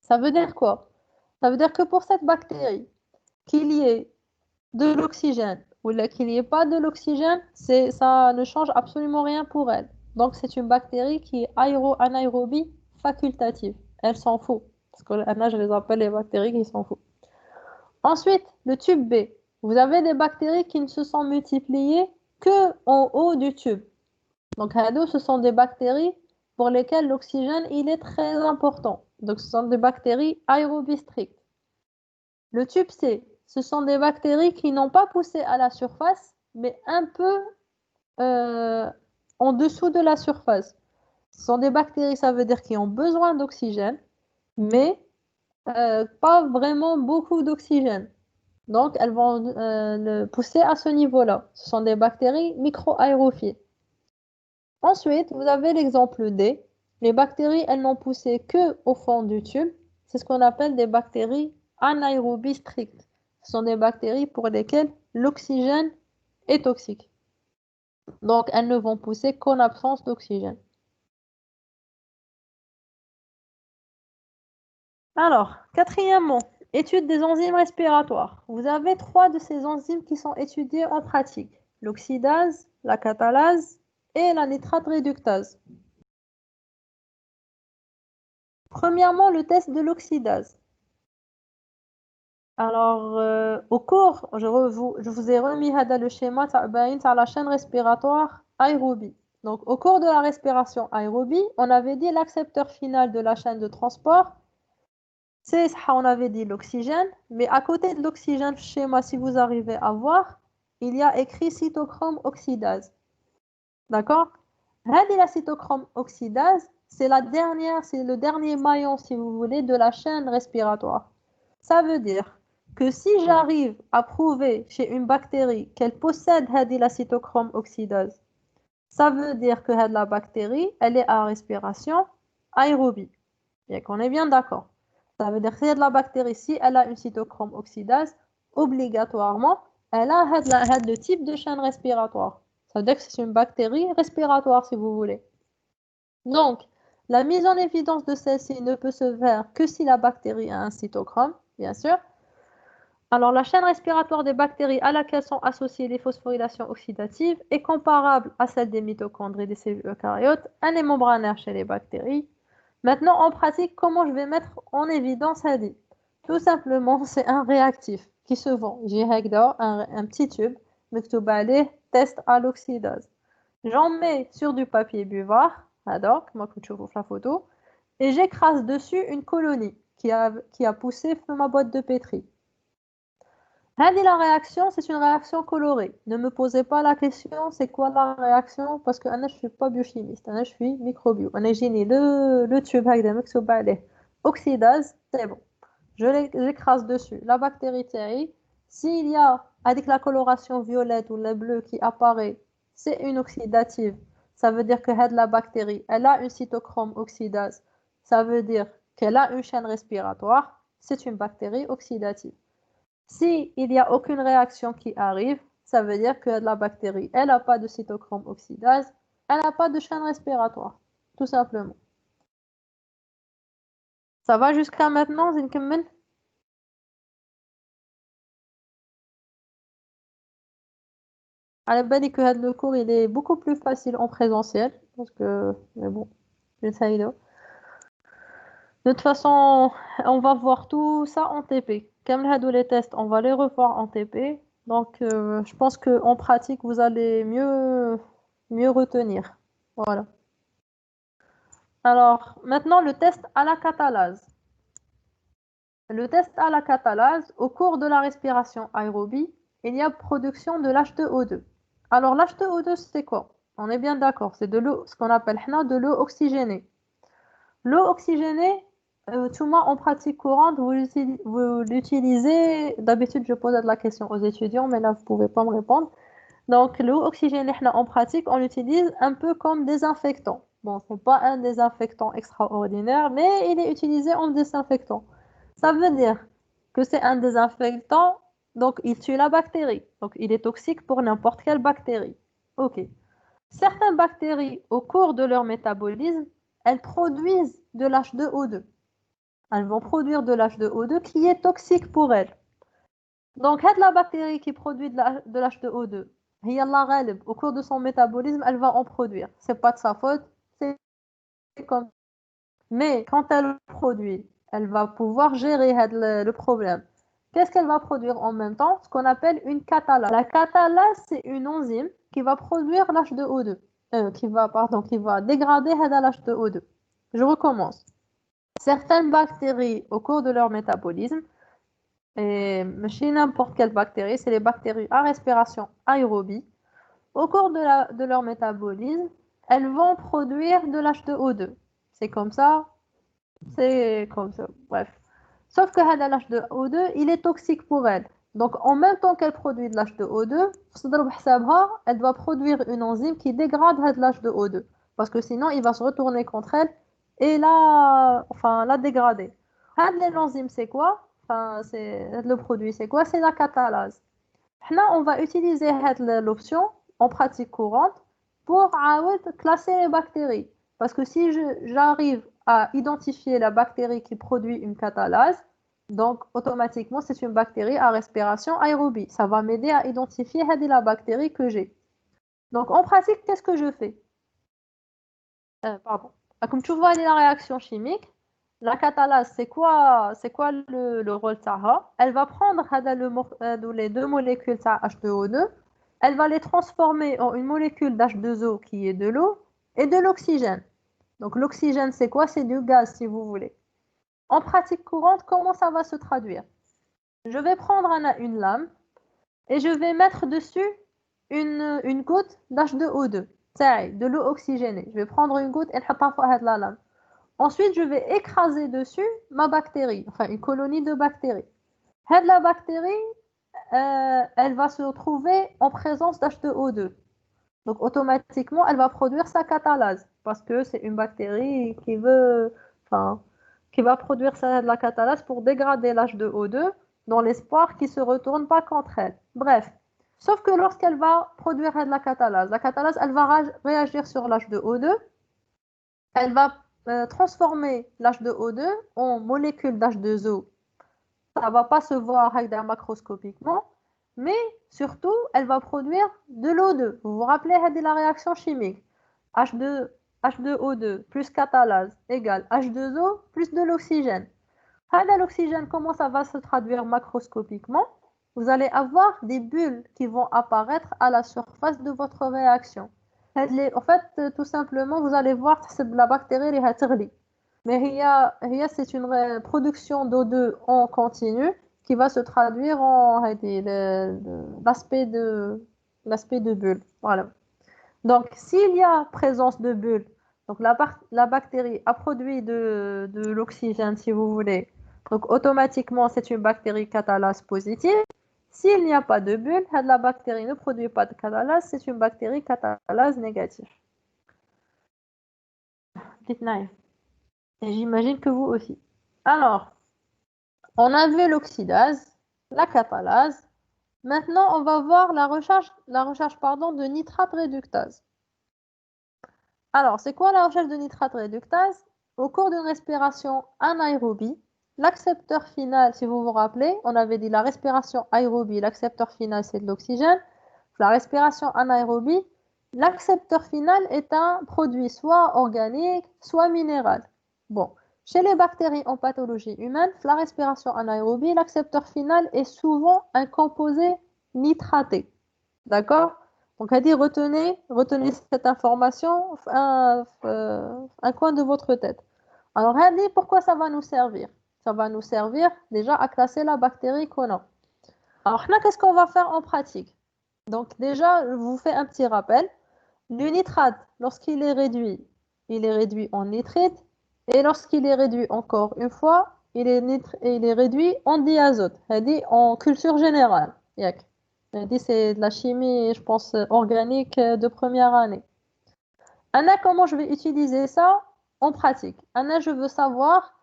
Ça veut dire quoi? Ça veut dire que pour cette bactérie, qu'il y ait de l'oxygène ou qu'il n'y ait pas de l'oxygène, ça ne change absolument rien pour elle. Donc, c'est une bactérie qui est anaérobie facultative. Elle s'en fout. Parce que là, je les appelle les bactéries qui s'en foutent. Ensuite, le tube B. Vous avez des bactéries qui ne se sont multipliées que en haut du tube. Donc, ce sont des bactéries pour lesquelles l'oxygène il est très important. Donc, ce sont des bactéries aérobies strictes. Le tube C, ce sont des bactéries qui n'ont pas poussé à la surface, mais un peu en dessous de la surface. Ce sont des bactéries, ça veut dire qui ont besoin d'oxygène, mais pas vraiment beaucoup d'oxygène. Donc, elles vont pousser à ce niveau-là. Ce sont des bactéries micro-aérophiles. Ensuite, vous avez l'exemple D. Les bactéries, elles n'ont poussé que au fond du tube. C'est ce qu'on appelle des bactéries anaérobies strictes. Ce sont des bactéries pour lesquelles l'oxygène est toxique. Donc, elles ne vont pousser qu'en absence d'oxygène. Alors, quatrièmement, étude des enzymes respiratoires. Vous avez 3 de ces enzymes qui sont étudiées en pratique. L'oxydase, la catalase et la nitrate réductase. Premièrement, le test de l'oxydase. Alors, au cours, je vous ai remis le schéma de la chaîne respiratoire aérobie. Donc, au cours de la respiration aérobie, on avait dit l'accepteur final de la chaîne de transport, on avait dit l'oxygène, mais à côté de l'oxygène, schéma, si vous arrivez à voir, il y a écrit cytochrome oxydase. D'accord? La cytochrome oxydase, c'est le dernier maillon, si vous voulez, de la chaîne respiratoire. Ça veut dire que si j'arrive à prouver chez une bactérie qu'elle possède la cytochrome oxydase, ça veut dire que la bactérie, elle est à respiration aérobie. Bien qu'on est bien d'accord. Ça veut dire que la bactérie, si elle a une cytochrome oxydase, obligatoirement, elle a le type de chaîne respiratoire. Ça veut dire que c'est une bactérie respiratoire, si vous voulez. Donc, la mise en évidence de celle-ci ne peut se faire que si la bactérie a un cytochrome, bien sûr. Alors, la chaîne respiratoire des bactéries à laquelle sont associées les phosphorylations oxydatives est comparable à celle des mitochondries des cellules eucaryotes. Elle est membranaire chez les bactéries. Maintenant, en pratique, comment je vais mettre en évidence Hadi? Tout simplement, c'est un réactif qui se vend. J'ai un petit tube, مكتوب عليه test à l'oxydase. J'en mets sur du papier buvard, comme tu vois la photo, et j'écrase dessus une colonie qui a poussé dans ma boîte de pétri. La réaction, c'est une réaction colorée. Ne me posez pas la question, c'est quoi la réaction? Parce que je ne suis pas biochimiste, je suis microbio. J'ai le tube oxydase, c'est bon. J'écrase dessus. La bactérie TI, s'il y a avec la coloration violette ou le bleu qui apparaît, c'est une oxydative. Ça veut dire que la bactérie, elle a une cytochrome oxydase. Ça veut dire qu'elle a une chaîne respiratoire. C'est une bactérie oxydative. Si il n'y a aucune réaction qui arrive, ça veut dire que la bactérie, elle n'a pas de cytochrome oxydase, elle n'a pas de chaîne respiratoire, tout simplement. Ça va jusqu'à maintenant, Zinkemen? À la que le cours il est beaucoup plus facile en présentiel, parce que, mais bon, j'essaye de. De toute façon, on va voir tout ça en TP. Comme les tests, on va les revoir en TP. Donc, je pense qu'en pratique, vous allez mieux retenir. Voilà. Alors, maintenant, le test à la catalase. Le test à la catalase, au cours de la respiration aérobie, il y a production de l'H2O2. Alors l'H2O2, c'est quoi? On est bien d'accord, c'est de l'eau, ce qu'on appelle de l'eau oxygénée. L'eau oxygénée, tout le monde en pratique courante, vous l'utilisez. D'habitude, je pose la question aux étudiants, mais là, vous pouvez pas me répondre. Donc, l'eau oxygénée, en pratique, on l'utilise un peu comme désinfectant. Bon, c'est pas un désinfectant extraordinaire, mais il est utilisé en désinfectant. Ça veut dire que c'est un désinfectant, donc il tue la bactérie. Donc, il est toxique pour n'importe quelle bactérie. Ok. Certaines bactéries, au cours de leur métabolisme, elles produisent de l'H2O2. Elles vont produire de l'H2O2 qui est toxique pour elles. Donc, la bactérie qui produit de l'H2O2, au cours de son métabolisme, elle va en produire. C'est pas de sa faute, c'est comme. Mais quand elle produit, elle va pouvoir gérer le problème. Qu'est-ce qu'elle va produire en même temps? Ce qu'on appelle une catalase. La catalase, c'est une enzyme qui va produire l'H2O2, qui va dégrader l'H2O2. Je recommence. Certaines bactéries, au cours de leur métabolisme, et chez n'importe quelle bactérie, c'est les bactéries à respiration aérobie. Au cours de leur métabolisme, elles vont produire de l'H2O2. C'est comme ça, c'est comme ça. Bref. Sauf que l'H2O2, il est toxique pour elle. Donc, en même temps qu'elle produit de l'H2O2, elle doit produire une enzyme qui dégrade l'H2O2. Parce que sinon, il va se retourner contre elle et la dégrader. L'enzyme, c'est quoi? Le produit, c'est quoi? C'est la catalase. Là, on va utiliser l'option en pratique courante pour classer les bactéries. Parce que si j'arrive à identifier la bactérie qui produit une catalase, donc automatiquement, c'est une bactérie à respiration aérobie. Ça va m'aider à identifier la bactérie que j'ai. Donc en pratique, qu'est-ce que je fais? Pardon. Comme tu vois, la réaction chimique, la catalase, c'est quoi le rôle de ça? Elle va prendre les deux molécules H2O2, elle va les transformer en une molécule d'H2O qui est de l'eau et de l'oxygène. Donc l'oxygène, c'est quoi? C'est du gaz, si vous voulez. En pratique courante, comment ça va se traduire? Je vais prendre une lame et je vais mettre dessus une goutte d'H2O2, de l'eau oxygénée. Je vais prendre une goutte et la lame. Ensuite, je vais écraser dessus ma bactérie, enfin une colonie de bactéries. La bactérie, elle va se retrouver en présence d'H2O2. Donc automatiquement, elle va produire sa catalase parce que c'est une bactérie qui va produire de la catalase pour dégrader l'H2O2 dans l'espoir qu'il ne se retourne pas contre elle. Bref, sauf que lorsqu'elle va produire de la catalase, elle va réagir sur l'H2O2, elle va transformer l'H2O2 en molécule d'H2O. Ça ne va pas se voir macroscopiquement, mais surtout, elle va produire de l'O2. Vous vous rappelez de la réaction chimique? H2O2 plus catalase égale H2O plus de l'oxygène. L'oxygène, comment ça va se traduire macroscopiquement? Vous allez avoir des bulles qui vont apparaître à la surface de votre réaction. En fait, tout simplement, vous allez voir que la bactérie est تغلي. Mais c'est une production d'O2 en continu qui va se traduire en l'aspect de bulle. Voilà. Donc, s'il y a présence de bulles, donc la bactérie a produit de l'oxygène, si vous voulez. Donc, automatiquement, c'est une bactérie catalase positive. S'il n'y a pas de bulle, la bactérie ne produit pas de catalase, c'est une bactérie catalase négative. Petite naïve. Et j'imagine que vous aussi. Alors, on a vu l'oxydase, la catalase. Maintenant, on va voir la recherche de nitrate réductase. Alors, c'est quoi la recherche de nitrate réductase? Au cours d'une respiration anaérobie, l'accepteur final, si vous vous rappelez, on avait dit la respiration aérobie, l'accepteur final c'est de l'oxygène. La respiration anaérobie, l'accepteur final est un produit soit organique, soit minéral. Bon, chez les bactéries en pathologie humaine, la respiration anaérobie, l'accepteur final est souvent un composé nitraté. D'accord? Donc, retenez cette information, un coin de votre tête. Alors, pourquoi ça va nous servir? Ça va nous servir déjà à classer la bactérie qu'on a. Alors là, qu'est-ce qu'on va faire en pratique? Donc déjà, je vous fais un petit rappel. Le nitrate, lorsqu'il est réduit, il est réduit en nitrite. Et lorsqu'il est réduit encore une fois, il est réduit en diazote. C'est-à-dire en culture générale. Yak. C'est-à-dire c'est de la chimie, je pense, organique de première année. Anna, comment je vais utiliser ça en pratique? Anna, je veux savoir,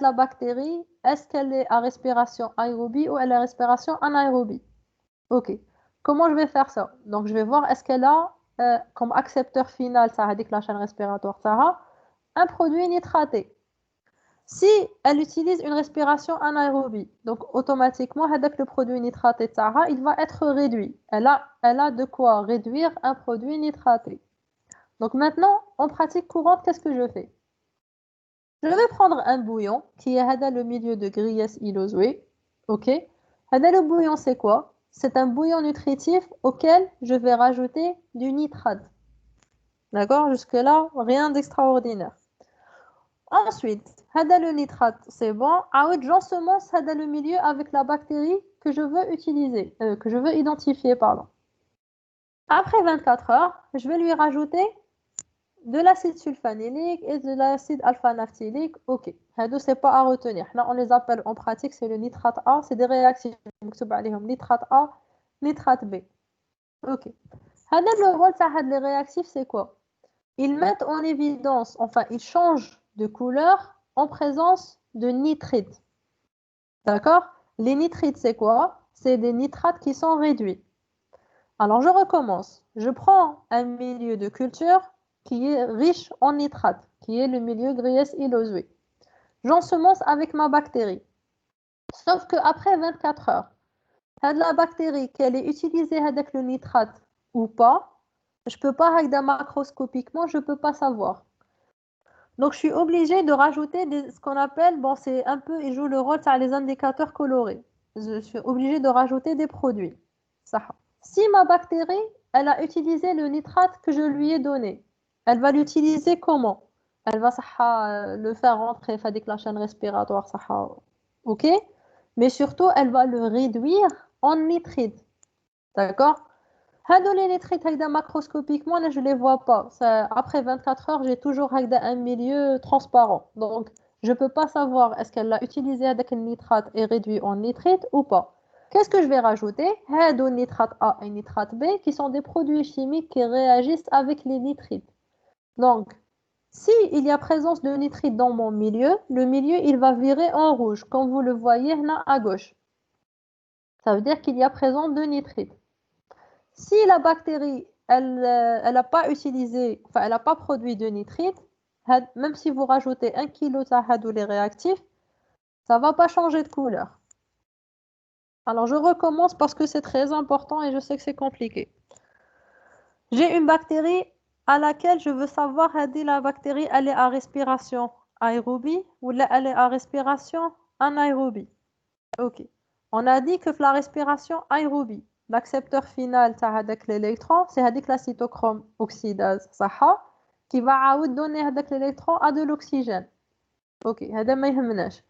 la bactérie, est-ce qu'elle est à respiration aérobie ou elle est à respiration anaérobie? Ok. Comment je vais faire ça? Donc, je vais voir, est-ce qu'elle a comme accepteur final, ça indique la chaîne respiratoire, ça un produit nitraté. Si elle utilise une respiration anaérobie, donc automatiquement, avec le produit nitraté, il va être réduit. Elle a de quoi réduire un produit nitraté. Donc maintenant, en pratique courante, qu'est-ce que je fais? Je vais prendre un bouillon qui est dans le milieu de Gruyère Illozoé. Ok? Hada le bouillon, c'est quoi? C'est un bouillon nutritif auquel je vais rajouter du nitrate. D'accord? Jusque-là, rien d'extraordinaire. Ensuite, hada le nitrate, c'est bon. J'ensemence hada le milieu avec la bactérie que je veux utiliser, que je veux identifier, pardon. Après 24 heures, je vais lui rajouter de l'acide sulfanylique et de l'acide alpha-naphthilique. Ok, c'est pas à retenir. Là, on les appelle en pratique, c'est le nitrate A, c'est des réactifs. Nitrate A, nitrate B. Ok. Le rôle de les réactifs, c'est quoi? Ils mettent en évidence, enfin, ils changent de couleur en présence de nitrites. D'accord? Les nitrites, c'est quoi? C'est des nitrates qui sont réduits. Alors, je recommence. Je prends un milieu de culture qui est riche en nitrates, qui est le milieu Gruyère-Illozoé. J'ensemence avec ma bactérie. Sauf qu'après 24 heures, la bactérie, qu'elle est utilisée avec le nitrate ou pas, je ne peux pas, macroscopiquement, je ne peux pas savoir. Donc, je suis obligée de rajouter ce qu'on appelle, bon, c'est un peu, il joue le rôle, ça les indicateurs colorés. Je suis obligée de rajouter des produits. Ça. Si ma bactérie, elle a utilisé le nitrate que je lui ai donné, elle va l'utiliser comment? Elle va le faire rentrer avec la chaîne respiratoire, ok? Mais surtout, elle va le réduire en nitrite. D'accord? Les nitrites macroscopiquement, je ne les vois pas. Après 24 heures, j'ai toujours un milieu transparent. Donc, je ne peux pas savoir est-ce qu'elle l'a utilisé avec le nitrate et réduit en nitrite ou pas. Qu'est-ce que je vais rajouter? Nitrate A et nitrate B qui sont des produits chimiques qui réagissent avec les nitrites. Donc, si il y a présence de nitrite dans mon milieu, le milieu il va virer en rouge, comme vous le voyez là à gauche. Ça veut dire qu'il y a présence de nitrite. Si la bactérie elle n'a pas utilisé, enfin elle n'a pas produit de nitrite, même si vous rajoutez 1 kg de les réactifs, ça ne va pas changer de couleur. Alors, je recommence parce que c'est très important et je sais que c'est compliqué. J'ai une bactérie à laquelle je veux savoir si la bactérie elle est à respiration aérobie ou elle est à respiration anaérobie. Ok. On a dit que la respiration aérobie, l'accepteur final de l'électron, c'est la cytochrome oxydase qui va donner l'électron à de l'oxygène. Ok, هذا ما يهمناش.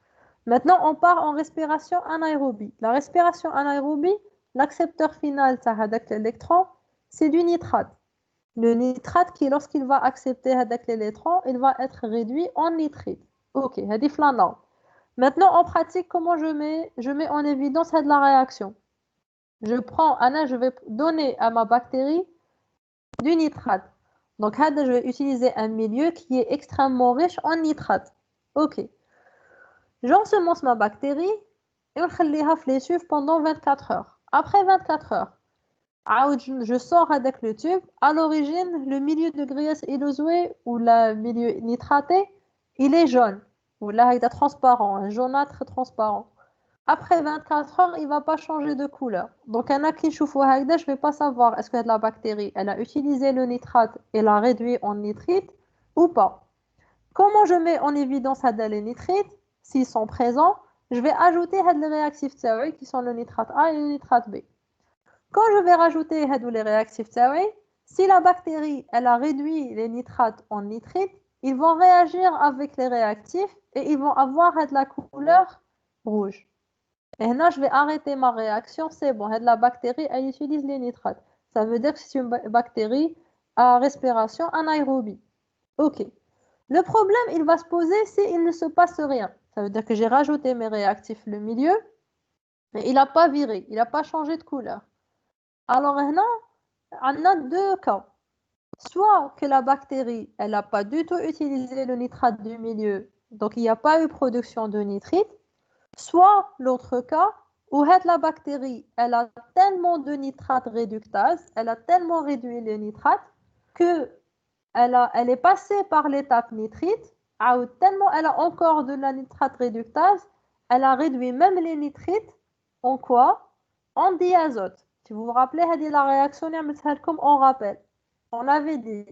Maintenant, on part en respiration anaérobie. La respiration anaérobie, l'accepteur final de l'électron, c'est du nitrate. Le nitrate qui, lorsqu'il va accepter l'électron, il va être réduit en nitrite. Ok, c'est flanant. Maintenant, en pratique, comment je mets en évidence de la réaction? Je vais donner à ma bactérie du nitrate. Donc, je vais utiliser un milieu qui est extrêmement riche en nitrate. Ok. J'ensemence ma bactérie et on laisse les tubes pendant 24 heures. Après 24 heures, je sors avec le tube. À l'origine, le milieu de Gruyère-Illozoé ou le milieu nitraté, il est jaune. Ou là, il est transparent, un jaunâtre transparent. Après 24 heures, il ne va pas changer de couleur. Donc, un qui je ne vais pas savoir est-ce que la bactérie elle a utilisé le nitrate et l'a réduit en nitrite ou pas. Comment je mets en évidence les nitrites? S'ils sont présents, je vais ajouter les réactifs qui sont le nitrate A et le nitrate B. Quand je vais rajouter les réactifs si la bactérie elle a réduit les nitrates en nitrites, ils vont réagir avec les réactifs et ils vont avoir de la couleur rouge. Et là, je vais arrêter ma réaction, c'est bon, la bactérie, elle utilise les nitrates. Ça veut dire que c'est une bactérie à respiration anaérobie. Ok. Le problème, il va se poser s'il ne se passe rien. Ça veut dire que j'ai rajouté mes réactifs le milieu, mais il n'a pas viré, il n'a pas changé de couleur. Alors là, on a deux cas. Soit que la bactérie, elle n'a pas du tout utilisé le nitrate du milieu, donc il n'y a pas eu production de nitrite. Soit l'autre cas, où la bactérie, elle a tellement de nitrate réductase, elle a tellement réduit les nitrates que elle est passée par l'étape nitrite, tellement elle a encore de la nitrate réductase, elle a réduit même les nitrites en quoi? En diazote. Si vous vous rappelez, la réaction comme on rappelle. On avait dit,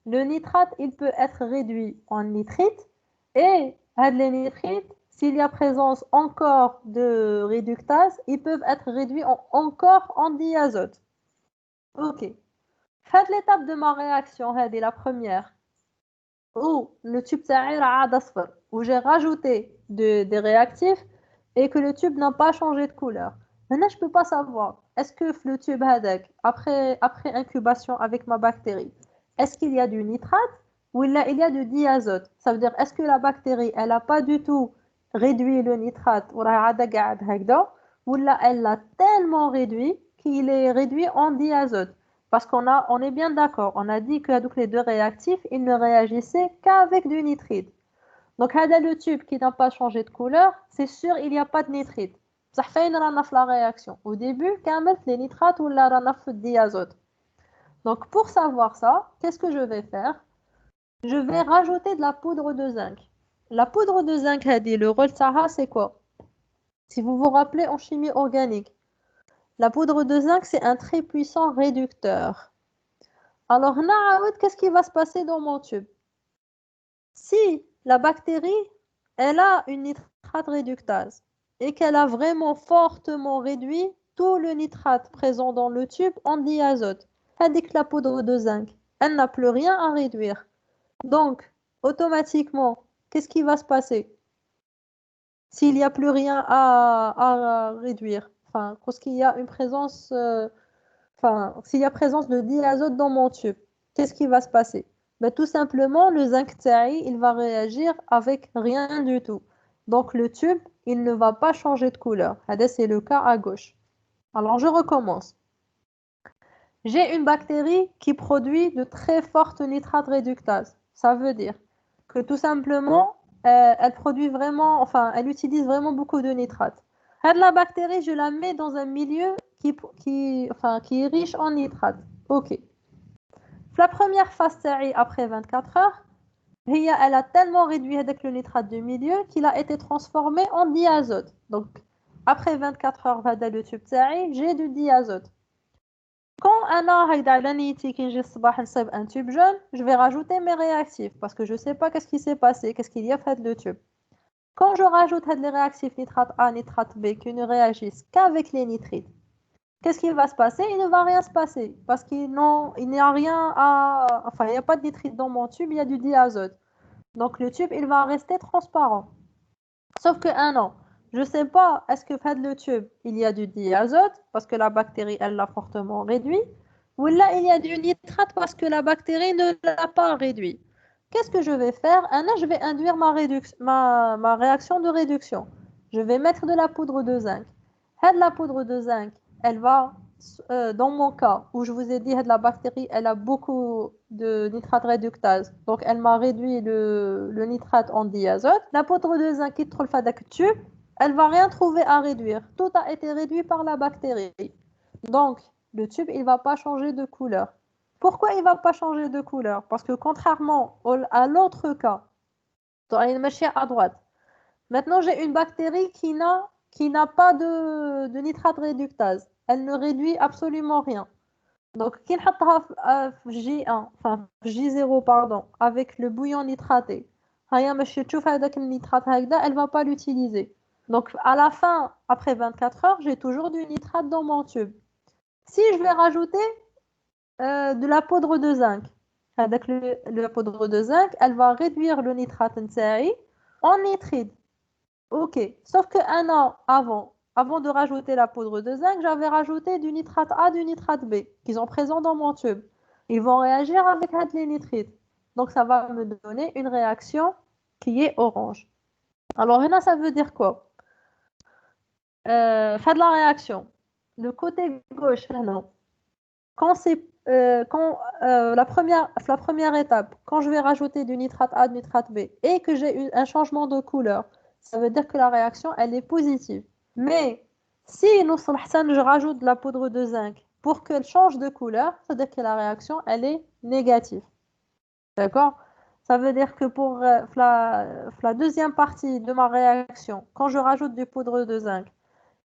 le nitrate, il peut être réduit en nitrite et les nitrites, s'il y a présence encore de réductase, ils peuvent être réduits encore en diazote. Ok. Faites l'étape de ma réaction, la première, où le tube où j'ai rajouté des réactifs et que le tube n'a pas changé de couleur. Maintenant, je ne peux pas savoir, est-ce que le tube après incubation avec ma bactérie, est-ce qu'il y a du nitrate ou il y a du diazote? Ça veut dire, est-ce que la bactérie, elle n'a pas du tout réduit le nitrate ou elle l'a tellement réduit qu'il est réduit en diazote? Parce on est bien d'accord, on a dit que donc, les deux réactifs, ils ne réagissaient qu'avec du nitrite. Donc, le tube qui n'a pas changé de couleur, c'est sûr, il n'y a pas de nitrite. Ça fait une ranaf la réaction. Au début, quand même, les nitrates ou la ranaf diazote. Donc, pour savoir ça, qu'est-ce que je vais faire? Je vais rajouter de la poudre de zinc. La poudre de zinc, le rôle de ça, c'est quoi? Si vous vous rappelez en chimie organique, la poudre de zinc, c'est un très puissant réducteur. Alors, qu'est-ce qui va se passer dans mon tube? Si la bactérie, elle a une nitrate réductase et qu'elle a vraiment fortement réduit tout le nitrate présent dans le tube en diazote, avec la poudre de zinc, elle n'a plus rien à réduire. Donc, automatiquement, qu'est-ce qui va se passer? S'il n'y a plus rien à réduire, enfin, parce qu'il y a une présence, s'il y a présence de diazote dans mon tube, qu'est-ce qui va se passer? Ben, tout simplement, le zinc taï, il va réagir avec rien du tout. Donc le tube, il ne va pas changer de couleur. C'est le cas à gauche. Alors je recommence. J'ai une bactérie qui produit de très fortes nitrates réductase. Ça veut dire que tout simplement, elle produit vraiment, enfin, elle utilise vraiment beaucoup de nitrates. La bactérie, je la mets dans un milieu qui est riche en nitrates. Ok. La première phase après 24 heures, elle a tellement réduit avec le nitrate du milieu qu'il a été transformé en diazote. Donc, après 24 heures, le tube j'ai du diazote. Quand un tube jaune, je vais rajouter mes réactifs parce que je ne sais pas qu'est-ce qui s'est passé, qu'est-ce qu'il y a fait le tube. Quand je rajoute les réactifs nitrate A, nitrate B qui ne réagissent qu'avec les nitrites, qu'est-ce qui va se passer? Il ne va rien se passer parce qu'il n'y a rien à... Enfin, il n'y a pas de nitrite dans mon tube, il y a du diazote. Donc le tube, il va rester transparent. Sauf que non, je ne sais pas, est-ce que le tube, il y a du diazote parce que la bactérie, elle l'a fortement réduit, ou là, il y a du nitrate parce que la bactérie ne l'a pas réduit. Qu'est-ce que je vais faire? Je vais induire ma réaction de réduction. Je vais mettre de la poudre de zinc. La poudre de zinc, elle va, dans mon cas, où je vous ai dit la bactérie, elle a beaucoup de nitrate réductase, donc elle m'a réduit le nitrate en diazote. La poudre de zinc qui trouve le tube, elle va rien trouver à réduire. Tout a été réduit par la bactérie. Donc, le tube, il va pas changer de couleur. Pourquoi il va pas changer de couleur? Parce que contrairement à l'autre cas, dans une machine à droite, maintenant j'ai une bactérie qui n'a pas de nitrate réductase. Elle ne réduit absolument rien. Donc, qui J1, enfin J0, pardon, avec le bouillon nitraté, elle ne va pas l'utiliser. Donc, à la fin, après 24 heures, j'ai toujours du nitrate dans mon tube. Si je vais rajouter de la poudre de zinc, avec la poudre de zinc, elle va réduire le nitrate نتاعي en nitrite. Ok, sauf que un an avant de rajouter la poudre de zinc, j'avais rajouté du nitrate A, du nitrate B, qui sont présents dans mon tube. Ils vont réagir avec les nitrites. Donc ça va me donner une réaction qui est orange. Alors là, ça veut dire quoi? Faire de la réaction. Le côté gauche, là, non. La première étape, quand je vais rajouter du nitrate A, du nitrate B, et que j'ai un changement de couleur, ça veut dire que la réaction, elle est positive. Mais si je rajoute de la poudre de zinc pour qu'elle change de couleur, ça veut dire que la réaction, elle est négative. D'accord? Ça veut dire que pour la deuxième partie de ma réaction, quand je rajoute du poudre de zinc,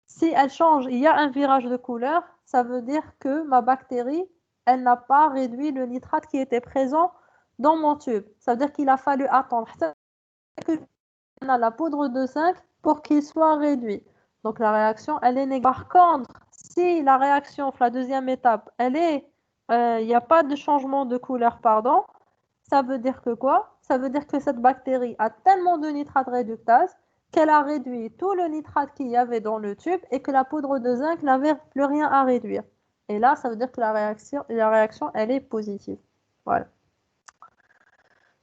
si elle change, il y a un virage de couleur, ça veut dire que ma bactérie, elle n'a pas réduit le nitrate qui était présent dans mon tube. Ça veut dire qu'il a fallu attendre que on a la poudre de zinc pour qu'il soit réduit. Donc la réaction, elle est négative. Par contre, si la réaction, la deuxième étape, il n'y a pas de changement de couleur, pardon, ça veut dire que quoi? Ça veut dire que cette bactérie a tellement de nitrate réductase qu'elle a réduit tout le nitrate qu'il y avait dans le tube et que la poudre de zinc n'avait plus rien à réduire. Et là, ça veut dire que la réaction, elle est positive. Voilà.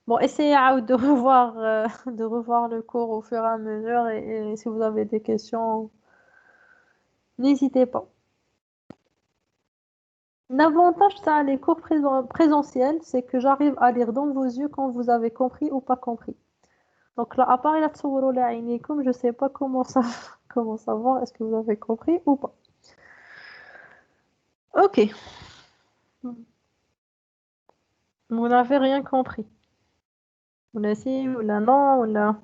Bon, essayez de revoir le cours au fur et à mesure et si vous avez des questions, n'hésitez pas. L'avantage ça, les cours présentiels, c'est que j'arrive à lire dans vos yeux quand vous avez compris ou pas compris. Donc là, à part la تصوروا لي عينيكم, je sais pas comment savoir est-ce que vous avez compris ou pas. Ok, vous n'avez rien compris. Ou là si, ou là non, ou là.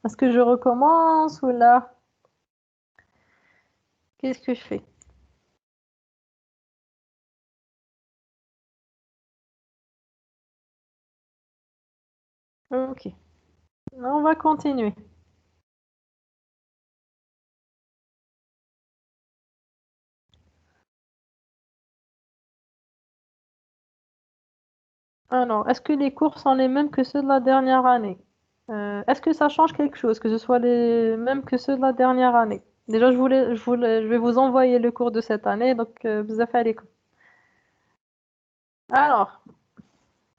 Est-ce que je recommence ou là? Qu'est-ce que je fais? Ok, on va continuer. Alors, est-ce que les cours sont les mêmes que ceux de la dernière année? Est-ce que ça change quelque chose, que ce soit les mêmes que ceux de la dernière année? Déjà, je vais vous envoyer le cours de cette année, donc بزاف عليكم. Alors,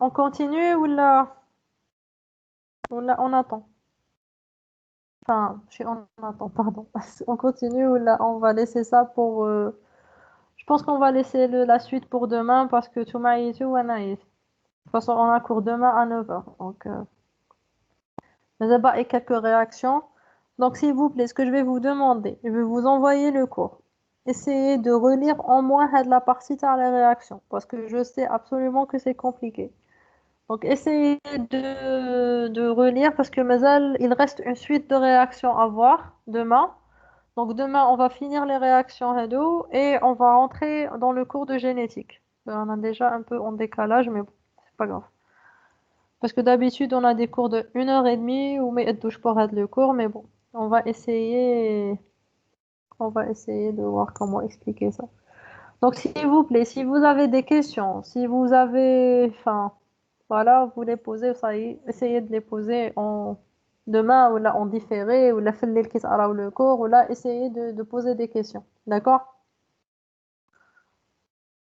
on continue ou là on attend? Enfin, on attend, pardon. On continue ou là on va laisser ça pour. Je pense qu'on va laisser la suite pour demain parce que tout m'a été ou Anaïs. De toute façon, on a cours demain à 9h. Donc, mais d'abord, et quelques réactions. Donc, s'il vous plaît, ce que je vais vous demander, je vais vous envoyer le cours. Essayez de relire au moins la partie sur les réactions parce que je sais absolument que c'est compliqué. Donc, essayez de relire parce que Mazal, il reste une suite de réactions à voir demain. Donc, demain, on va finir les réactions Hado et on va rentrer dans le cours de génétique. On a déjà un peu en décalage, mais bon, c'est pas grave. Parce que d'habitude, on a des cours de 1h30 ou mais touche pour être le cours, mais bon, on va essayer, on va essayer de voir comment expliquer ça. Donc, s'il vous plaît, si vous avez des questions, si vous avez, enfin, voilà, vous les posez, ça y est, essayez de les poser demain ou là en différé ou là في الليل كي تقراو le cours ou là essayez de poser des questions. D'accord?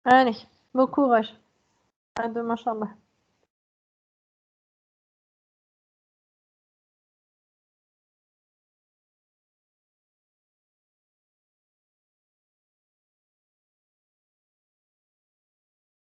Allez, bon courage. À demain, Inch'Allah.